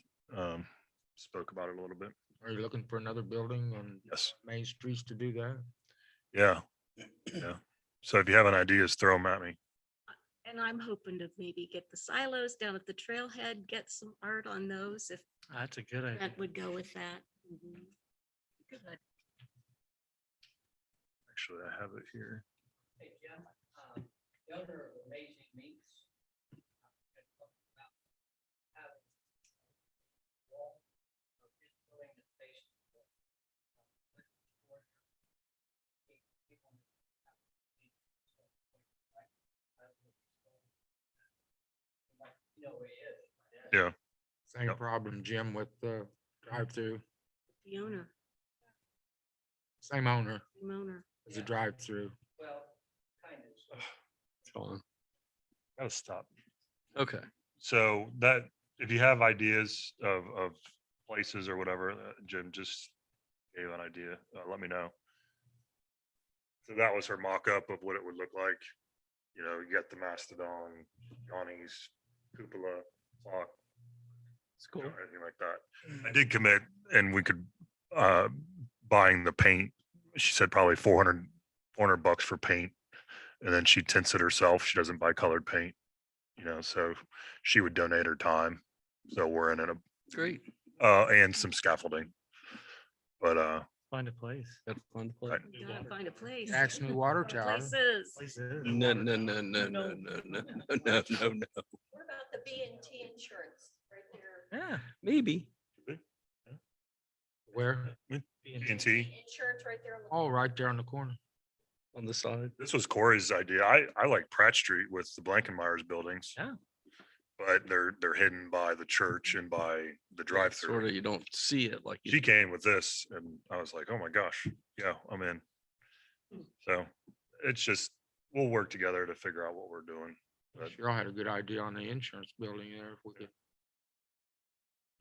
spoke about it a little bit. Are you looking for another building on Yes. main streets to do that? Yeah. Yeah. So if you have any ideas, throw them at me. And I'm hoping to maybe get the silos down at the trailhead, get some art on those if That's a good idea. that would go with that. Good. Actually, I have it here. Hey, Jim, the owner of Amazing Meats. Having wall of his building is facing the, you know where he is. Yeah. Same Yep. problem, Jim, with the drive-through. The owner, Same owner the owner. as a drive-through. Well, kind of. Hold Gotta stop. on. Okay. So that, if you have ideas of places or whatever, Jim just gave an idea, let me know. So that was her mock-up of what it would look like. You got the mastodon, awnings, cupola, clock, It's cool. anything like that. I did commit, and we could, buying the paint. She said probably $400 for paint. And then she tints it herself. She doesn't buy colored paint, so she would donate her time. So we're in Great. and some scaffolding. But Find a place. That's fun to play. Right. You gotta find a place. Axe New Water Tower. Places. Places. No, no, no, no, no, no, no, no, no, no. What about the B&T insurance right there? Yeah. Maybe. Where? B&T. Insurance right there on the. Oh, right there on the corner. On the side. This was Corey's idea. I like Pratt Street with the Blankenmeyer's buildings. Yeah. But they're hidden by the church and by the Sort drive-through. of, you don't see it like. you- She came with this, and I was like, oh my gosh, yeah, I'm in. So it's just, we'll work together to figure out what we're doing. But Sure, I had a good idea on the insurance building there. If we could.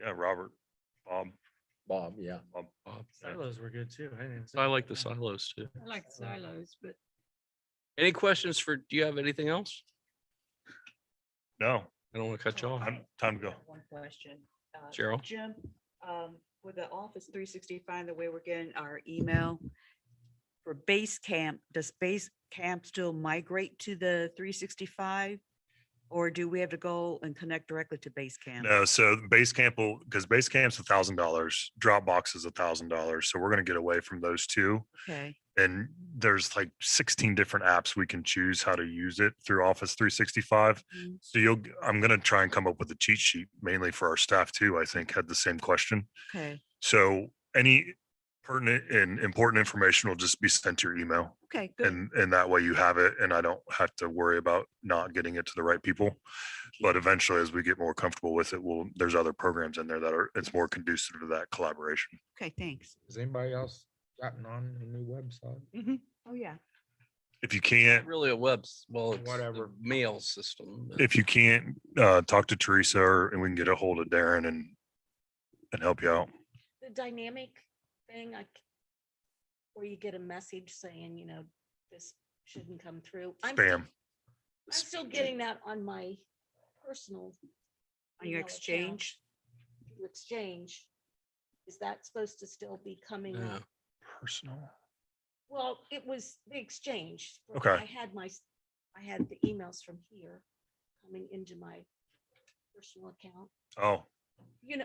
yeah, Robert, Bob, yeah. Bob. Yeah. Silos were good too. I didn't I like the silos too. I like silos, but Any questions do you have anything else? No, I don't want to cut you off. time to go. One question. Cheryl? Jim, with the Office 365, the way we're getting our email for Base Camp, does Base Camp still migrate to the 365? Or do we have to go and connect directly to Base Camp? No, so Basecamp will, because Basecamp's $1,000, Dropbox is $1,000. So we're going to get away from those two. Okay, And there's like 16 different apps we can choose how to use it through Office 365. Mhm. So I'm going to try and come up with a cheat sheet mainly for our staff too. I think had the same question. okay, So any pertinent and important information will just be sent to your email. okay, good. And that way you have it and I don't have to worry about not getting it to the right people. But eventually, as we get more comfortable with it, there's other programs in there that it's more conducive to that collaboration. Okay, thanks. Has anybody else gotten on a new website? Oh, yeah. If you can't, Really a well, it's Whatever. the mail system. but- if you can't, talk to Teresa and we can get a hold of Darren and help you out. The dynamic thing, where you get a message saying, this shouldn't come through. Spam. I'm still getting that on my personal. On your email account, exchange? through Exchange. Is that supposed to still be coming Yeah. up? Personal. Well, it was the Exchange. for- Okay. I had the emails from here coming into my personal account. Oh, You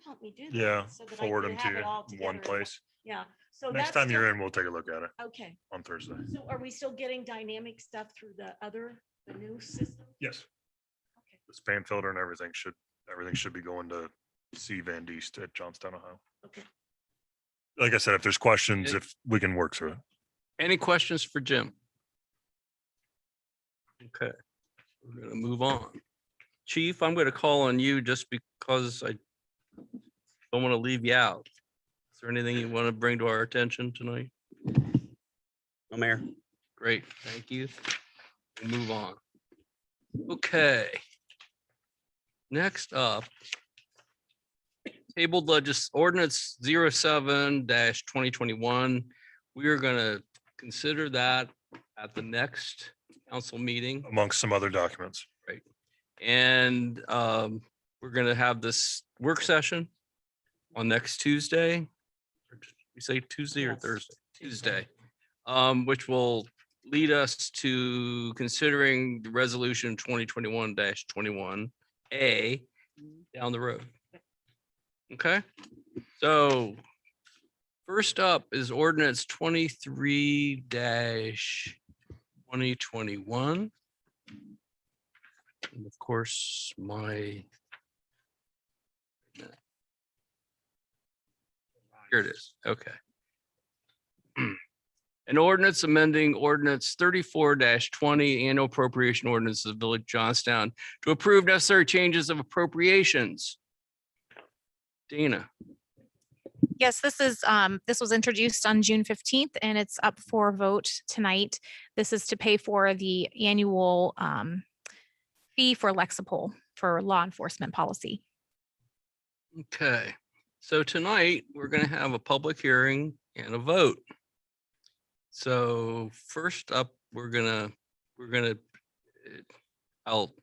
helped me do that. yeah. so that I Forward could them have to it all you, together one in place. Yeah, so Next that's time you're still- in, we'll take a look at it Okay, on Thursday. so are we still getting dynamic stuff through the new system? Yes. Okay. The spam filter and everything should be going to C. Van Diest at Johnstown, Ohio. Okay. Like I said, if there's questions, Yeah. if we can work through it. Any questions for Jim? Okay, we're gonna move on. Chief, I'm gonna call on you just because I don't want to leave you out. Is there anything you want to bring to our attention tonight? No, Mayor. Great, thank you. We'll move on. Okay. Next up. Tabled ordinance 07-2021. We are gonna consider that at the next council meeting. Amongst some other documents. And we're gonna have this work session on next Tuesday. Or did we say Tuesday or Yes, Thursday? Tuesday. Tuesday. Which will lead us to considering the resolution 2021-21A down the road. Okay, so first up is ordinance 23-2021. And of course, here it is. Okay. An ordinance amending ordinance 34-20 annual appropriation ordinance of the Village of Johnstown to approve necessary changes of appropriations. Dana, Yes, this was introduced on June 15th and it's up for vote tonight. This is to pay for the annual fee for Lexipol for law enforcement policy. okay. So tonight, we're gonna have a public hearing and a vote. So first up, I'll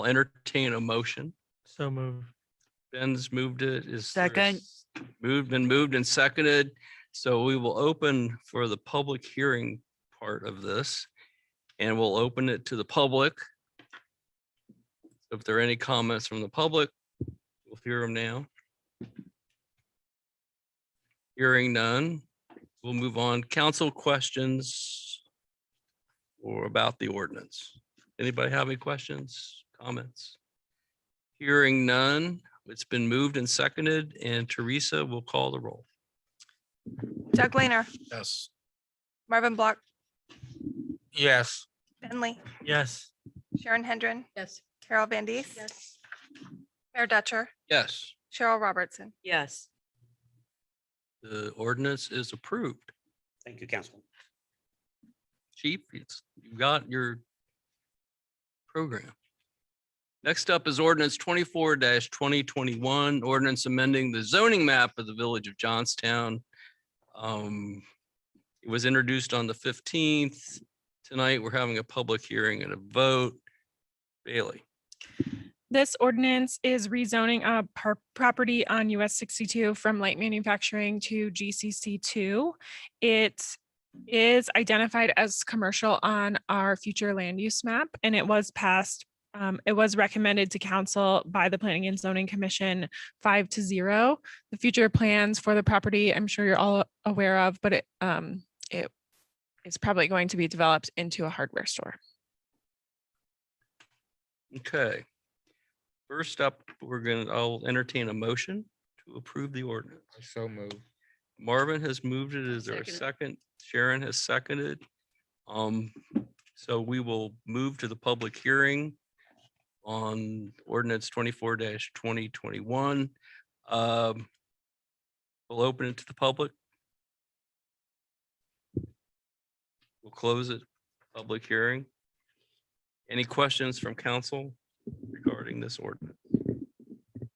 entertain a motion. So move. Ben's moved it. Is there a Second. Moved and seconded. So we will open for the public hearing part of this. And we'll open it to the public. If there are any comments from the public, we'll hear them now. Hearing none, we'll move on. Council questions or about the ordinance. Anybody have any questions, comments? Hearing none, it's been moved and seconded, and Teresa will call the roll. Doug Laner, Yes. Marvin Block, Yes. Bentley, Yes. Sharon Hendren, Yes. Carol Van Diest, Yes. Mayor Dutcher, Yes, Cheryl Robertson. Yes. the ordinance is approved. Thank you, Council. Chief, you got your program. Next up is ordinance 24-2021, ordinance amending the zoning map of the Village of Johnstown. It was introduced on the 15th. Tonight, we're having a public hearing and a vote. Bailey. This ordinance is rezoning a property on US 62 from light manufacturing to GCC 2. It is identified as commercial on our future land use map, and it was passed. It was recommended to council by the Planning and Zoning Commission 5-0. The future plans for the property, I'm sure you're all aware of, but it is probably going to be developed into a hardware store. Okay. First up, I'll entertain a motion to approve the ordinance. I so move. Marvin has moved it. Is there a second? Sharon has seconded. So we will move to the public hearing on ordinance 24-2021. We'll open it to the public. We'll close it, public hearing. Any questions from council regarding this ordinance?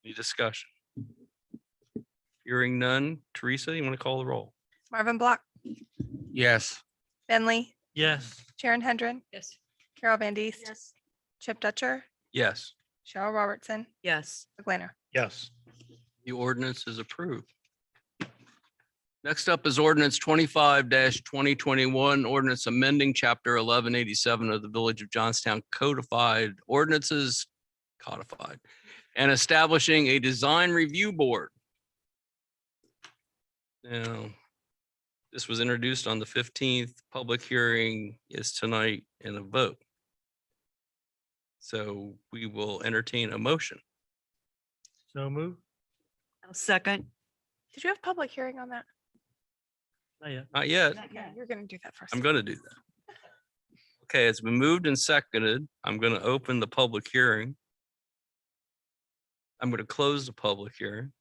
Any discussion? Hearing none. Teresa, you want to call the roll? Marvin Block, Yes. Bentley, Yes. Sharon Hendren, Yes. Carol Van Diest, Yes. Chip Dutcher, Yes, Cheryl Robertson, Yes. Doug Lanner. Yes. the ordinance is approved. Next up is ordinance 25-2021, ordinance amending chapter 1187 of the Village of Johnstown codified ordinances, and establishing a design review board. Now, this was introduced on the 15th. Public hearing is tonight and a vote. So we will entertain a motion. So move. I'll second. Did you have public hearing on that? Not yet. Not yet. Yeah, you're gonna do that first. I'm going to do that. Okay, it's been moved and seconded. I'm going to open the public hearing. I'm going to close the public hearing.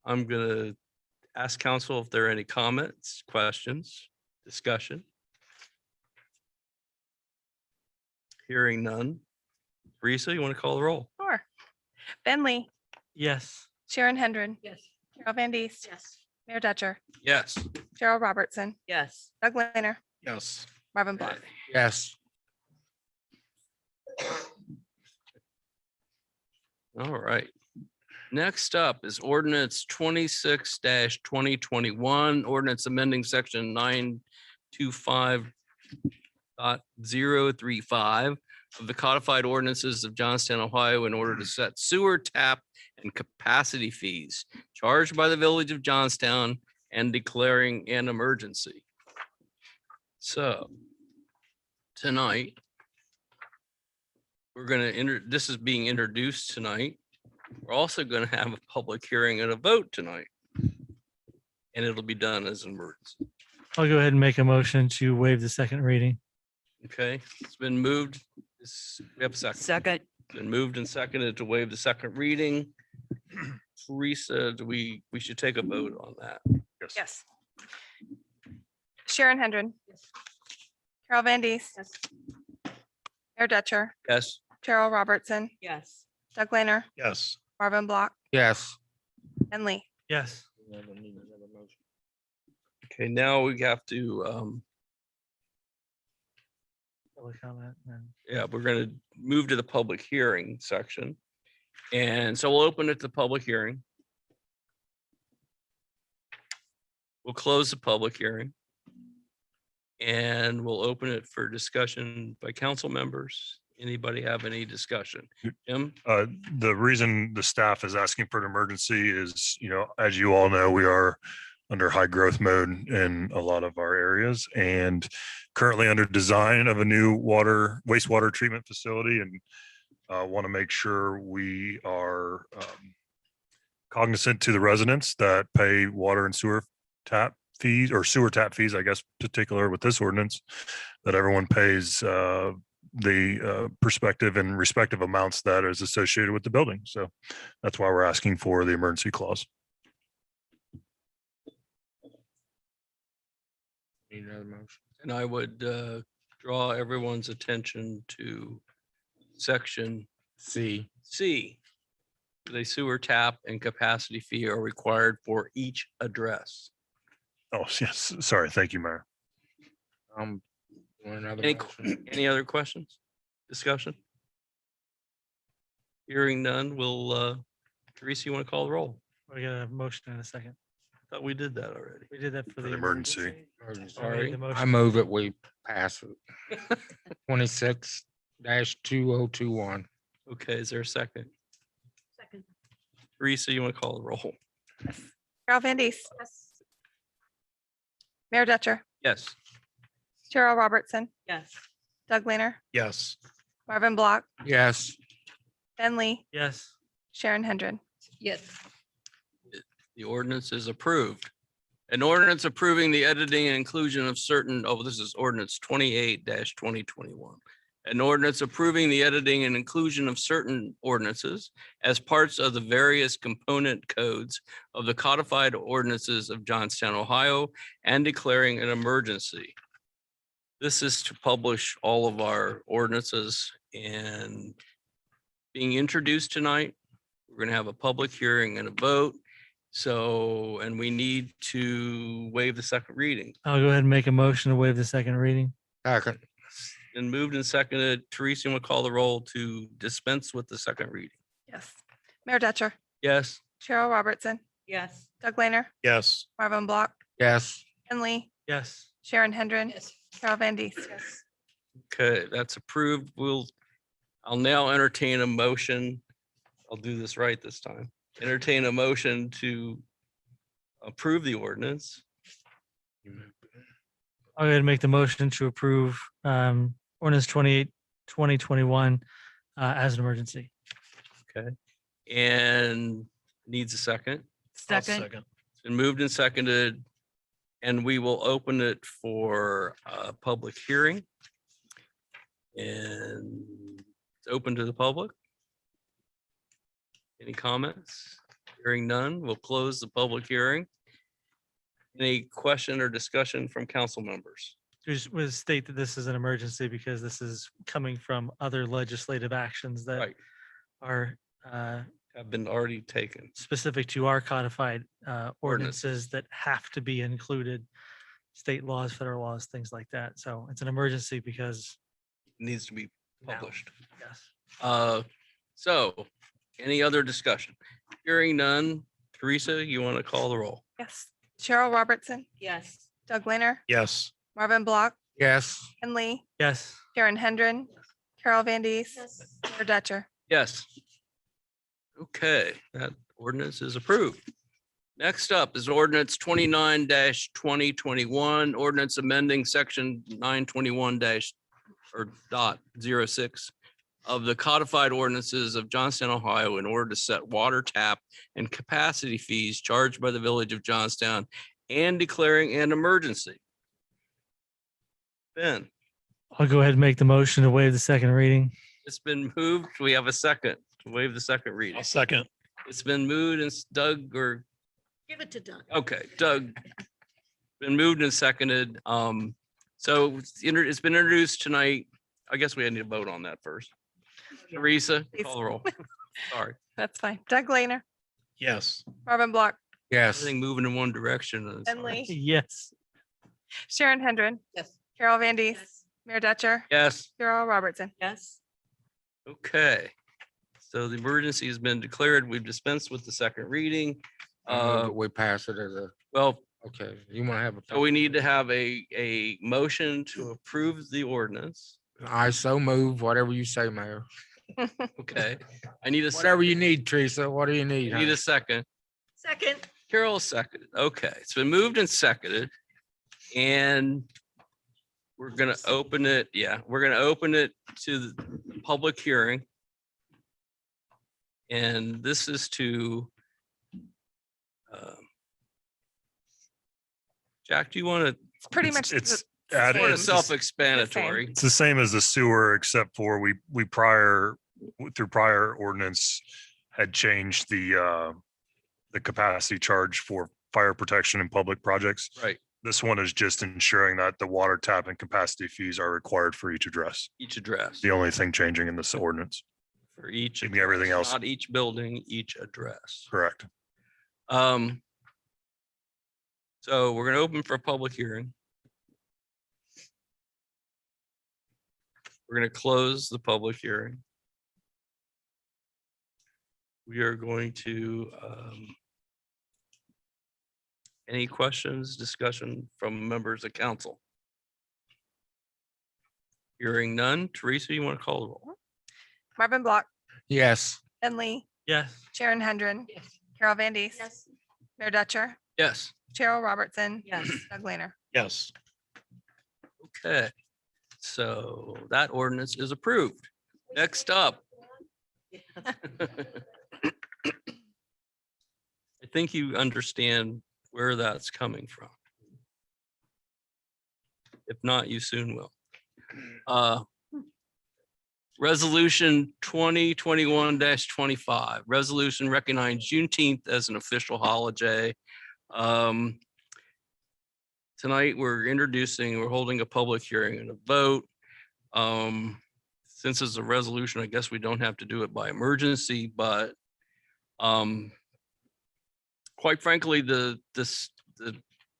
I'm going to ask council if there are any comments, questions, discussion. Hearing none. Teresa, you want to call the roll? Sure. Bentley, Yes. Sharon Hendren, Yes. Carol Van Diest, Yes. Mayor Dutcher, Yes. Cheryl Robertson, Yes. Doug Lanner, Yes. Marvin Block. Yes. All right. Next up is ordinance 26-2021, ordinance amending section 925.035 of the codified ordinances of Johnstown, Ohio, in order to set sewer tap and capacity fees charged by the Village of Johnstown and declaring an emergency. So tonight, we're going to this is being introduced tonight. We're also going to have a public hearing and a vote tonight. And it'll be done as an emergency. I'll go ahead and make a motion to waive the second reading. Okay, it's been moved. We have a second. Second. Been moved and seconded to waive the second reading. Teresa, we should take a vote on that. Yes. Sharon Hendren. Carol Van Diest. Mayor Dutcher, Yes, Cheryl Robertson, Yes. Doug Lanner, Yes. Marvin Block, Yes. Bentley. Yes. okay, now we have to, Public comment. and- yeah, we're going to move to the public hearing section. And so we'll open it to the public hearing. We'll close the public hearing. And we'll open it for discussion by council members. Anybody have any discussion? Jim? The reason the staff is asking for an emergency is, as you all know, we are under high growth mode in a lot of our areas and currently under design of a new wastewater treatment facility, and want to make sure we are cognizant to the residents that pay water and sewer tap fees, or sewer tap fees, I guess, particular with this ordinance, that everyone pays the perspective and respective amounts that is associated with the building. So that's why we're asking for the emergency clause. Need another motion? And I would draw everyone's attention to section C. The sewer tap and capacity fee are required for each address. Oh, yes. Sorry. Thank you, Mayor. Want another Any, motion? any other questions? Discussion? Hearing none, Teresa, you want to call the roll? We got a motion in a second. Thought we did that already. We did that for For the the emergency. emergency. Sorry. The I motion. move it, we pass it. 26-2021. Okay, is there a second? Second. Teresa, you want to call the roll? Carol Van Dies, Mayor Dutcher, Yes. Cheryl Robertson, Yes. Doug Lehner, Yes. Marvin Block, Yes, Ben Lee, Yes. Sharon Hendren. Yes. The ordinance is approved. An ordinance approving the editing and inclusion of certain, this is ordinance 28-2021. An ordinance approving the editing and inclusion of certain ordinances as parts of the various component codes of the codified ordinances of Johnstown, Ohio, and declaring an emergency. This is to publish all of our ordinances and being introduced tonight. We're going to have a public hearing and a vote. So, and we need to waive the second reading. I'll go ahead and make a motion to waive the second reading. second, And moved and seconded. Teresa, you want to call the roll to dispense with the second reading? Yes. Mayor Dutcher, Yes. Cheryl Robertson, Yes. Doug Lehner, Yes. Marvin Block, yes, Ben Lee, Yes. Sharon Hendren, Yes. Carol Van Dies. Okay, that's approved. I'll now entertain a motion. I'll do this right this time. Entertain a motion to approve the ordinance. I'll go ahead and make the motion to approve ordinance 28-2021 as an emergency. And needs a second. Second. It's been moved and seconded. And we will open it for a public hearing. And it's open to the public. Any comments? Hearing none, we'll close the public hearing. Any question or discussion from council members? Just was state that this is an emergency because this is coming from other legislative actions that Right, are have been already taken. specific to our codified Ordinances. ordinances that have to be included, state laws, federal laws, things like that. So it's an emergency because Needs to be now. published. Yes. So any other discussion? Hearing none. Teresa, you want to call the roll? Yes. Cheryl Robertson, Yes. Doug Lehner, Yes. Marvin Block, yes, Ben Lee, Yes. Sharon Hendren, Carol Van Dies, Mayor Dutcher. Yes. Okay, that ordinance is approved. Next up is ordinance 29-2021, ordinance amending section 921 .06 of the codified ordinances of Johnstown, Ohio, in order to set water tap and capacity fees charged by the village of Johnstown and declaring an emergency. Ben, I'll go ahead and make the motion to waive the second reading. it's been moved. We have a second to waive the second reading. I'll second. It's been moved and Doug or, Give it to Doug. okay, Doug. Been moved and seconded. So it's been introduced tonight. I guess we need to vote on that first. Teresa, call the roll. Sorry, That's fine. Doug Lehner, Yes. Marvin Block, yes, everything moving in one direction. and it's Ben hard. Lee, Yes. Sharon Hendren, Yes. Carol Van Dies, Mayor Dutcher, Yes, Cheryl Robertson. Yes. okay. So the emergency has been declared. We've dispensed with the second reading. I move that we pass it as a, Well, okay, you want to have a. so we need to have a motion to approve the ordinance. I so move, whatever you say, Mayor. Okay, I need a, Whatever you need, Teresa, what do you need? I need honey? a second. Second. Carol seconded. Okay, it's been moved and seconded. And we're gonna open it, we're gonna open it to the public hearing. And this is to Jack, do you want to, It's pretty It's- much. It's the added. sort of same. self-explanatory? It's the same as the sewer, except for we through prior ordinance had changed the capacity charge for fire protection in public projects. Right, This one is just ensuring that the water tap and capacity fees are required for each address. each address The only thing changing in this ordinance. for each. Give me everything address, else. Not each building, each address. Correct. So we're gonna open for a public hearing. We're gonna close the public hearing. we are going to, any questions, discussion from members of council? Hearing none. Teresa, you want to call the roll? Marvin Block, Yes. Ben Lee, Yes. Sharon Hendren, Carol Van Diest, Mayor Dutcher, Yes. Cheryl Robertson, Yes. Doug Lehner. Yes. Okay. So that ordinance is approved. Next up. I think you understand where that's coming from. If not, you soon will. Resolution 2021-25, resolution recognizing Juneteenth as an official holiday. Tonight, we're holding a public hearing and a vote. Since it's a resolution, I guess we don't have to do it by emergency, but quite frankly, the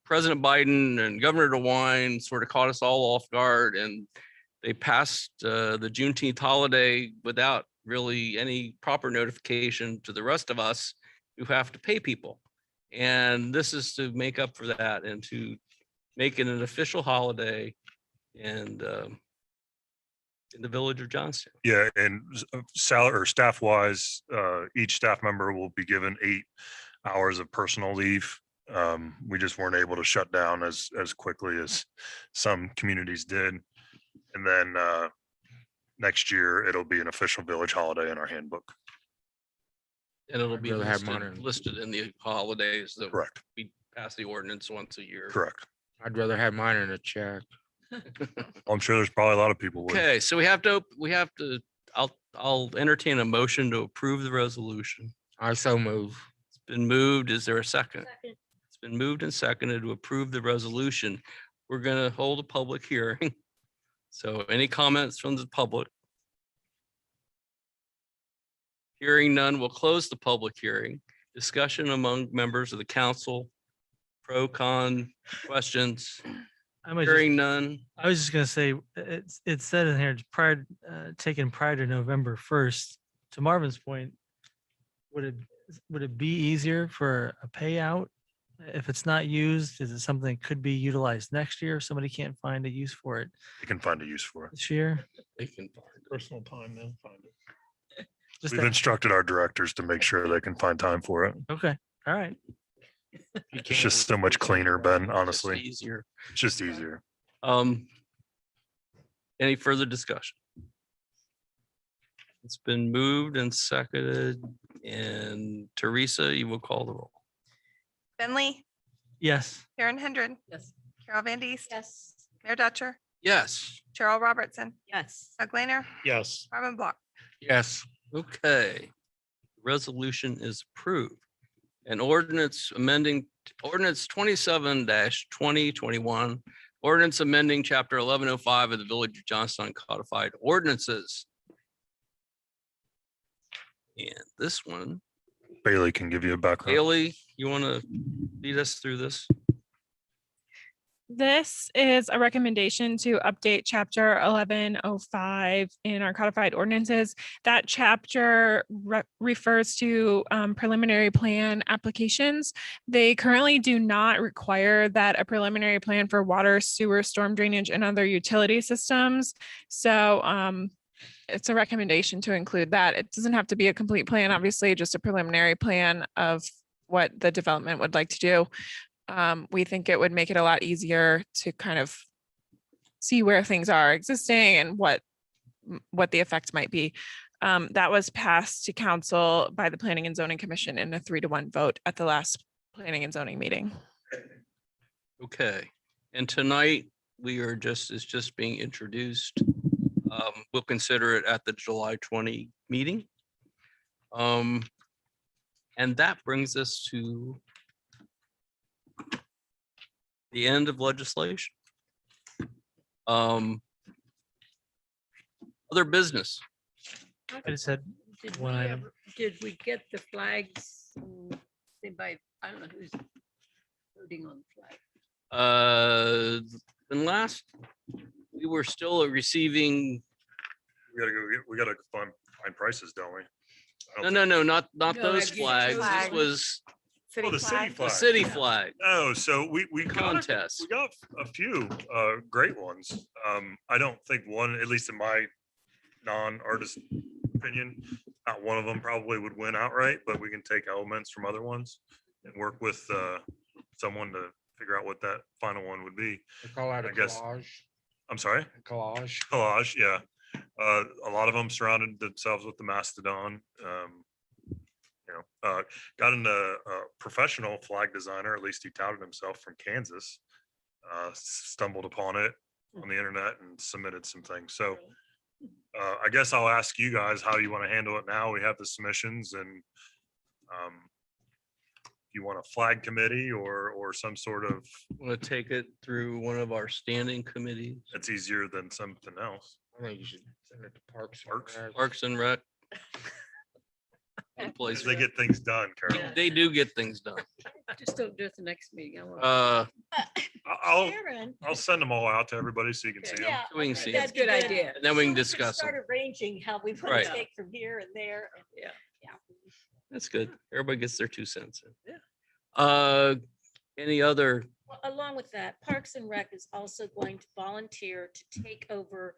President Biden and Governor DeWine sort of caught us all off guard, and they passed the Juneteenth holiday without really any proper notification to the rest of us who have to pay people. And this is to make up for that and to make it an official holiday and in the village of Johnstown. Yeah, and salary or staff wise, each staff member will be given 8 hours of personal leave. We just weren't able to shut down as quickly as some communities did. And then next year, it'll be an official village holiday in our handbook. And it'll be rather have mine listed in the holidays that Correct. we pass the ordinance once a year. Correct. I'd rather have mine in a check. I'm sure there's probably a lot of people would. Okay, so we have to, I'll entertain a motion to approve the resolution. I so move. It's been moved. Is there a second? It's been moved and seconded to approve the resolution. We're gonna hold a public hearing. So any comments from the public? Hearing none, we'll close the public hearing. Discussion among members of the council. Pro, con, questions? I might Hearing none. I was just gonna say, it said in here, it's prior, taken prior to November 1st. To Marvin's point, would it be easier for a payout? If it's not used, is it something that could be utilized next year? If somebody can't find a use for it You can find a use for it. this year? They can find Personal time, then find it. Just We've that- instructed our directors to make sure they can find time for it. Okay, all right. It's just so much cleaner, Ben, honestly. easier. It's just easier. Any further discussion? It's been moved and seconded, and Teresa, you will call the roll. Ben Lee, Yes. Sharon Hendren. Yes. Carol Van Diest. Yes. Mayor Dutcher, Yes. Cheryl Robertson, Yes. Doug Lehner, Yes. Marvin Block. Yes. Okay. Resolution is approved. An ordinance amending ordinance 27-2021, ordinance amending chapter 1105 of the Village of Johnstown Codified Ordinances. And this one, Bailey can give you a background. Haley, you want to lead us through this? This is a recommendation to update chapter 1105 in our codified ordinances. That chapter refers to preliminary plan applications. They currently do not require that a preliminary plan for water, sewer, storm drainage, and other utility systems. So it's a recommendation to include that. It doesn't have to be a complete plan, obviously, just a preliminary plan of what the development would like to do. We think it would make it a lot easier to kind of see where things are existing and what the effects might be. That was passed to council by the Planning and Zoning Commission in a 3-to-1 vote at the last Planning and Zoning meeting. Okay, and tonight it's just being introduced. We'll consider it at the July 20 meeting. And that brings us to the end of legislation. Other business. I just had Did one we item. Did we get the flags? By, I don't know who's voting on the flag. And last, we were still receiving, We gotta find prices, don't we? No, not No, those have you flags. This chosen- was Oh, the city the flag. city flag No, so we got, contest. we got a few great ones. I don't think one, at least in my non-artist opinion, not one of them probably would win outright, but we can take elements from other ones and work with someone to figure out what that final one would be. They call that a I guess- collage. I'm sorry? Collage. Collage, yeah. A lot of them surrounded themselves with the mastodon. Got into a professional flag designer, at least he touted himself, from Kansas. Stumbled upon it on the internet and submitted some things. So I guess I'll ask you guys how you want to handle it now. We have the submissions, and you want a flag committee or some sort of, Want to take it through one of our standing committees, it's easier than something else. I think you should send it to Parks. and Parks. Rec. Parks and Rec. Good place. They get things done, Carol. They do get things done. Just don't do it the next meeting. I want- I'll Sharon, I'll send them all out to everybody so you can see them. yeah, We can I see think it. that's a good idea. And then we can So could discuss them. Start arranging how we want Right. to take from here and there. Yeah. That's good. Everybody gets their 2 cents in. Yeah. Any other, Well, along with that, Parks and Rec is also going to volunteer to take over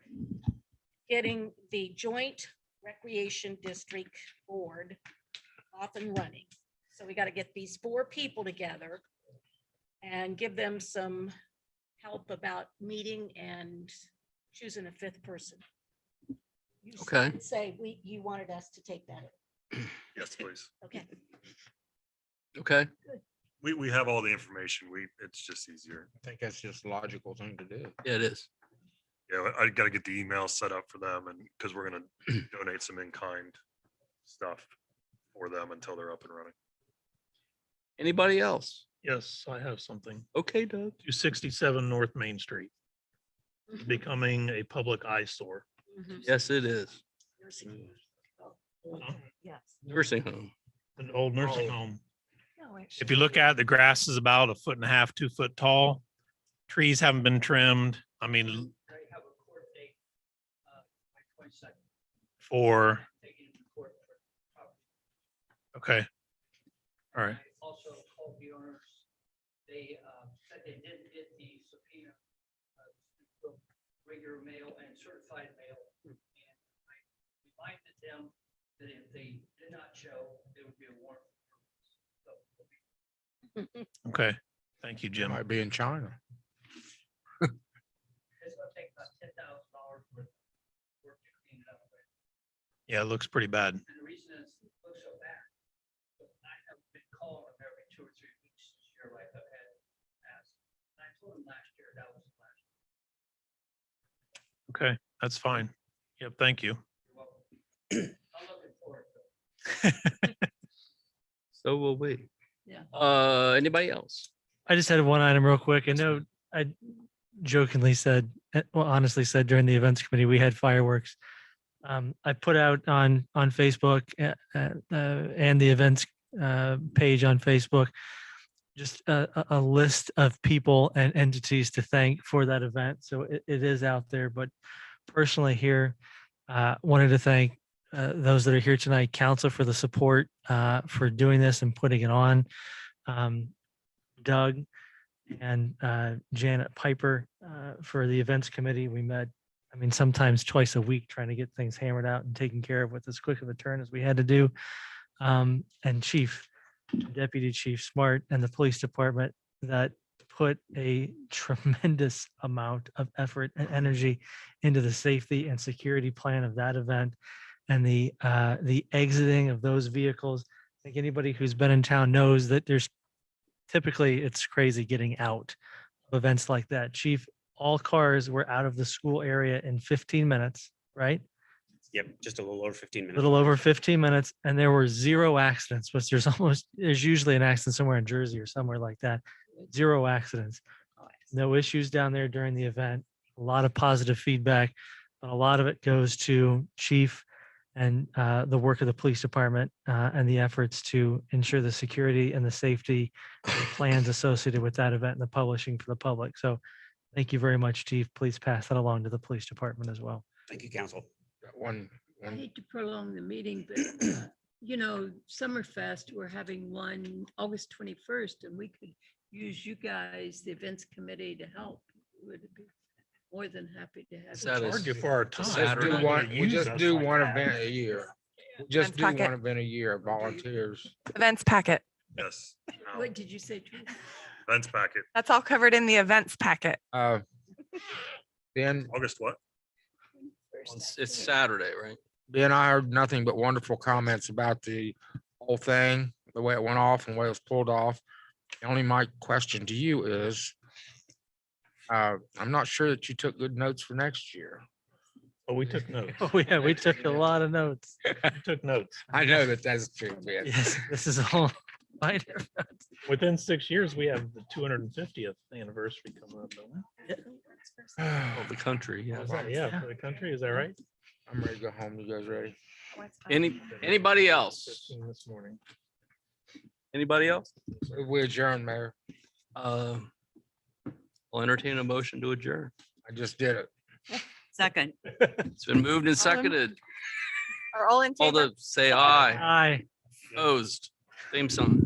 getting the joint recreation district board off and running. So we got to get these 4 people together and give them some help about meeting and choosing a 5th person. You Okay. Say, you wanted us to take that. Yes, please. Okay. okay, We have all the information. It's just easier. I think that's just a logical thing to do. yeah, it is. Yeah, I gotta get the email set up for them, and because we're gonna donate some in-kind stuff for them until they're up and running. Anybody else? Yes, I have something. Okay, Doug. 267 North Main Street, becoming a public eyesore. Yes, it is. Yes. Nursing home. An old nursing Oh. home. No, If actually, you look at it, the grass is about 1.5 feet, 2 foot tall. Trees haven't been trimmed. I mean, I have a court date, my 22nd, for, taking it to court for property. okay. All right. I also called the owners. They said they didn't get the subpoena, regular mail and certified mail. And I reminded them that if they did not show, there would be a warrant. So Okay. Thank you, Jim. Might be in China. it's gonna take about $10,000 worth of work to clean it up. Yeah, it looks pretty bad. And the reason is it looks so bad. I have been calling them every 2 or 3 weeks this year, like I've had in the past. And I told them last year, that was last year. Okay, that's fine. Yep, thank you. You're welcome. I'm looking forward to it. So will we. Yeah. Anybody else? I just had one item real quick. I know I jokingly said, well, honestly said during the events committee, we had fireworks. I put out on Facebook and the events page on Facebook, just a list of people and entities to thank for that event. So it is out there, but personally here, wanted to thank those that are here tonight, council for the support for doing this and putting it on. Doug and Janet Piper for the events committee. We met, I mean, sometimes twice a week trying to get things hammered out and taken care of with as quick of a turn as we had to do. And Deputy Chief Smart and the police department that put a tremendous amount of effort and energy into the safety and security plan of that event and the exiting of those vehicles. I think anybody who's been in town knows that there's typically it's crazy getting out of events like that. Chief, all cars were out of the school area in 15 minutes, right? Yep, just a little over 15 A minutes. little over 15 minutes, and there were 0 accidents, which there's usually an accident somewhere in Jersey or somewhere like that. 0 accidents. No issues down there during the event. A lot of positive feedback, but a lot of it goes to Chief and the work of the police department and the efforts to ensure the security and the safety and the plans associated with that event and the publishing for the public. So thank you very much, Chief. Please pass that along to the police department as well. Thank you, council. Got one, I hate to prolong the meeting, but you know, Summerfest, we're having one August 21st, and we could use you guys, the events committee, to help. Would be more than happy to have. Is that a- Charge you for our It's a time. Saturday. You're not gonna We use just us do like one that. event a year. We Just Events do packet. one event a year, volunteers. Events packet. Yes. What did you say? Teresa? Events packet. That's all covered in the events packet. Ben, August what? It's Saturday, right? Ben, I heard nothing but wonderful comments about the whole thing, the way it went off and the way it was pulled off. Only my question to you is, I'm not sure that you took good notes for next year. Oh, we took notes. Oh, yeah, we took a lot of notes. We took notes. I know that that's true, Ben. Yes, this is all. I Within 6 years, we have the 250th anniversary coming up, don't we? Of the country, yeah. Is that- Yeah, for the country, is that right? I'm ready to go home. You guys ready? Anybody else? 15 this morning. Anybody else? We adjourn, Mayor. I'll entertain a motion to adjourn. I just did it. Second. It's been moved and seconded. Are all in All favor? the say aye. Aye. Opposed, same sign.